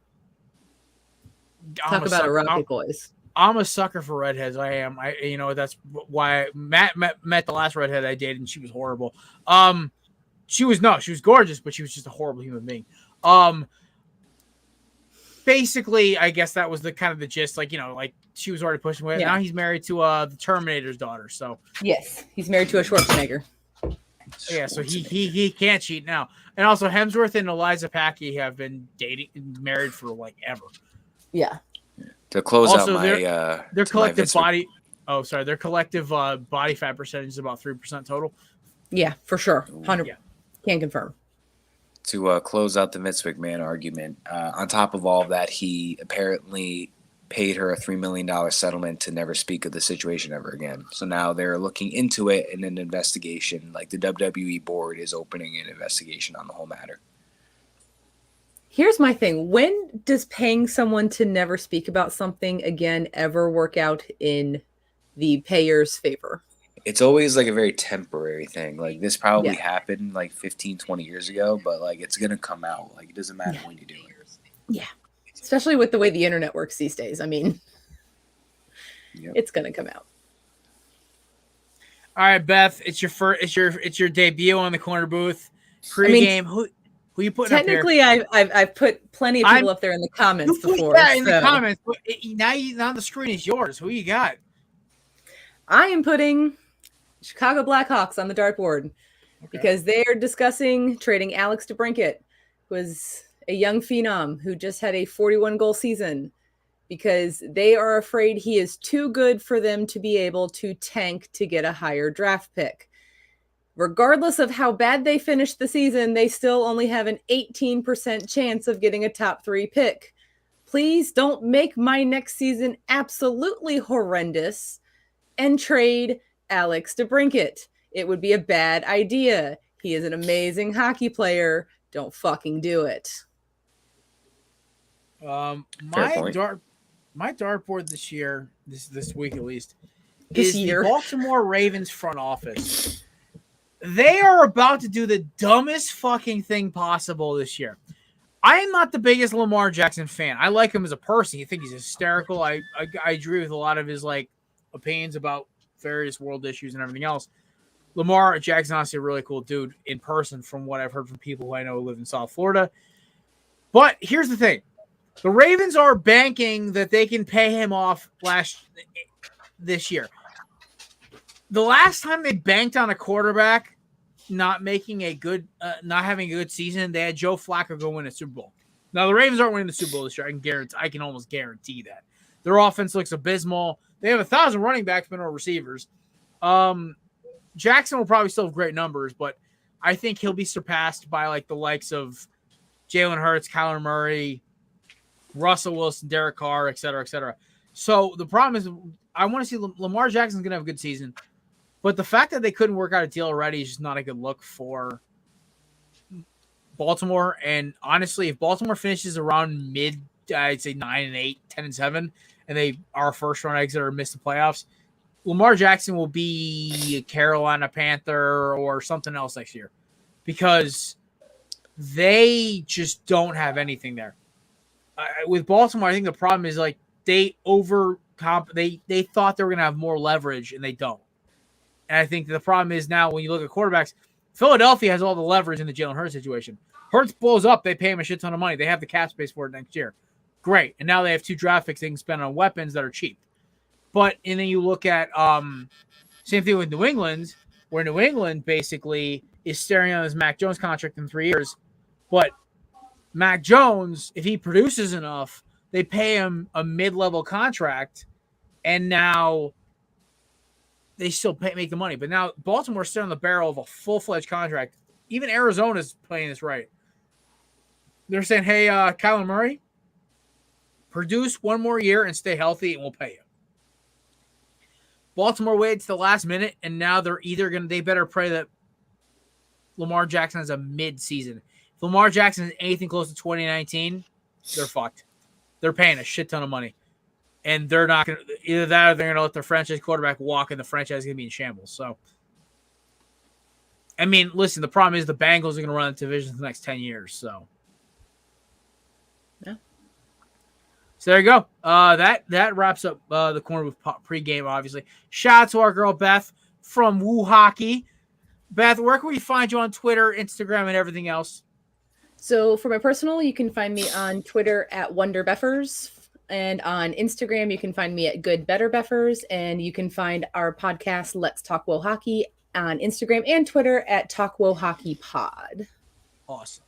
Talk about erotic boys. I'm a sucker for redheads. I am. That's why Matt met the last redhead I dated, and she was horrible. She was gorgeous, but she was just a horrible human being. Basically, I guess that was the kind of the gist. Like, like she was already pushing away. Yeah. Now he's married to the Terminator's daughter. So yes, he's married to a Schwarzenegger. Yeah, so he can't cheat now. And also Hemsworth and Eliza Packy have been married for like ever. Yeah. To close also, out their collective body. Oh, sorry. Their collective body fat percentage is about 3% total. Yeah, for sure. 100. Yeah. Can confirm. To close out the Vince McMahon argument, on top of all of that, he apparently paid her a $3 million settlement to never speak of the situation ever again. So now they're looking into it in an investigation. Like the WWE board is opening an investigation on the whole matter. Here's my thing. When does paying someone to never speak about something again ever work out in the payer's favor? It's always like a very temporary thing. Like this probably happened like 15, 20 years ago, but like it's going to come out. Like it doesn't matter when you do it. Yeah. Especially with the way the internet works these days. I mean, it's going to come out. All right, Beth, it's your debut on the corner booth. Pregame. Who you putting technically up here? I've put plenty of people up there in the comments before. Yeah, in the comments. But now the screen is yours. Who you got? I am putting Chicago Blackhawks on the dartboard because they are discussing trading Alex DeBrincat, who is a young phenom who just had a 41-goal season, because they are afraid he is too good for them to be able to tank to get a higher draft pick. Regardless of how bad they finish the season, they still only have an 18% chance of getting a top 3 pick. Please don't make my next season absolutely horrendous and trade Alex DeBrincat. It would be a bad idea. He is an amazing hockey player. Don't fucking do it. My dartboard this year, this week at least, is the Baltimore Ravens front office. They are about to do the dumbest fucking thing possible this year. I am not the biggest Lamar Jackson fan. I like him as a person. You think he's hysterical. I agree with a lot of his like opinions about various world issues and everything else. Lamar Jackson, honestly, a really cool dude in person from what I've heard from people who I know live in South Florida. But here's the thing. The Ravens are banking that they can pay him off this year. The last time they banked on a quarterback not having a good season, they had Joe Flacco go win a Super Bowl. Now the Ravens aren't winning the Super Bowl this year. I can almost guarantee that. Their offense looks abysmal. They have 1,000 running backs, but no receivers. Jackson will probably still have great numbers, but I think he'll be surpassed by like the likes of Jalen Hurts, Kyler Murray, Russell Wilson, Derek Carr, et cetera, et cetera. So the problem is I want to see Lamar Jackson's going to have a good season, but the fact that they couldn't work out a deal already is just not a good look for Baltimore. And honestly, if Baltimore finishes around mid, I'd say 9-8, 10-7, and they are a first-round exit or miss the playoffs, Lamar Jackson will be a Carolina Panther or something else next year. because they just don't have anything there. With Baltimore, I think the problem is like they thought they were going to have more leverage, and they don't. And I think the problem is now when you look at quarterbacks, Philadelphia has all the leverage in the Jalen Hurts situation. Hurts blows up, they pay him a shit ton of money. They have the cap space for it next year. Great. And now they have 2 draft picks they can spend on weapons that are cheap. And then you look at same thing with New England, where New England basically is staring on his Mac Jones contract in 3 years. But Mac Jones, if he produces enough, they pay him a mid-level contract, and now they still make the money. But now Baltimore's still on the barrel of a full-fledged contract. Even Arizona's playing this right. They're saying, hey, Kyler Murray, produce 1 more year and stay healthy, and we'll pay you. Baltimore waited to the last minute, and now they better pray that Lamar Jackson has a mid-season. If Lamar Jackson is anything close to 2019, they're fucked. They're paying a shit ton of money. And they're not going to – either that or they're going to let their franchise quarterback walk, and the franchise is going to be in shambles. So, I mean, listen, the problem is the Bengals are going to run the division for the next 10 years. So, yeah. So there you go. That wraps up the corner with pregame, obviously. Shout out to our girl Beth from Woo Hockey. Beth, where can we find you on Twitter, Instagram, and everything else? So for my personal, you can find me on Twitter at WonderBeffers. And on Instagram, you can find me at GoodBetterBeffers. And you can find our podcast, Let's Talk Wo Hockey, on Instagram and Twitter at Talk Wo Hockey Pod. Awesome.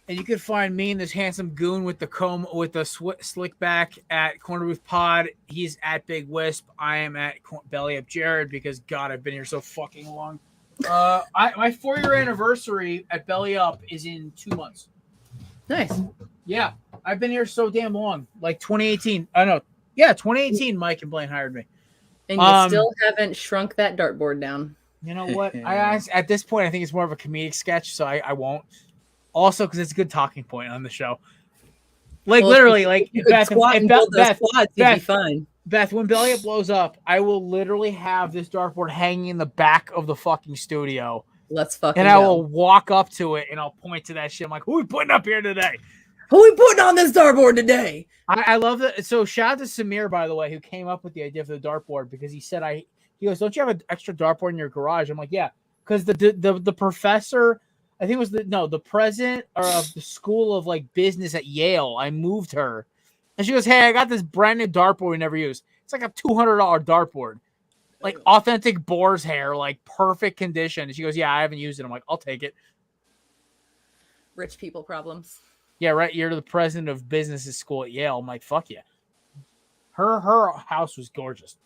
And you can find me and this handsome goon with the comb, with the slick back at Corner Booth Pod. He's at Big Wisp. I am at Belly Up Jared because, God, I've been here so fucking long. My 4-year anniversary at Belly Up is in 2 months. Nice. Yeah. I've been here so damn long. Like 2018. I know. Yeah, 2018, Mike and Blaine hired me. And you still haven't shrunk that dartboard down. You know what? At this point, I think it's more of a comedic sketch, so I won't. Also, because it's a good talking point on the show. Like, well, literally, like, Beth, be fine. Beth, when Belly Up blows up, I will literally have this dartboard hanging in the back of the fucking studio. Let's fucking And I will walk up to it, and I'll point to that shit. I'm like, who are we putting up here today? Who are we putting on this dartboard today? I love that. So shout out to Samir, by the way, who came up with the idea for the dartboard, because he said, he goes, don't you have an extra dartboard in your garage? I'm like, yeah, because the professor, I think it was the president of the school of like business at Yale. I moved her, and she goes, "Hey, I got this brand new dartboard we never use. It's like a $200 dartboard, like authentic boar's hair, like perfect condition." And she goes, "Yeah, I haven't used it." I'm like, "I'll take it." Rich people problems. Yeah, right. You're the president of business school at Yale. I'm like, "Fuck yeah." Her house was gorgeous,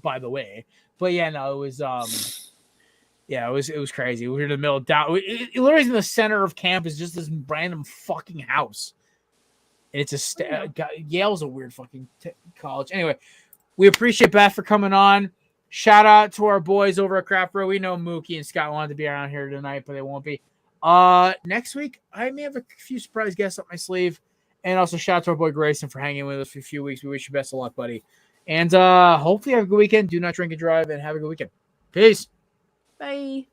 by the way. But yeah, no, it was yeah, it was crazy. We were in the middle of down. It literally in the center of campus, just this random fucking house. And it's Yale's a weird fucking college. Anyway, we appreciate Beth for coming on. Shout out to our boys over at Craft Brew. We know Mookie and Scott wanted to be around here tonight, but they won't be. Next week, I may have a few surprise guests up my sleeve. And also shout out to our boy Grayson for hanging with us for a few weeks. We wish you best of luck, buddy. And hopefully have a good weekend. Do not drink and drive, and have a good weekend. Peace. Bye.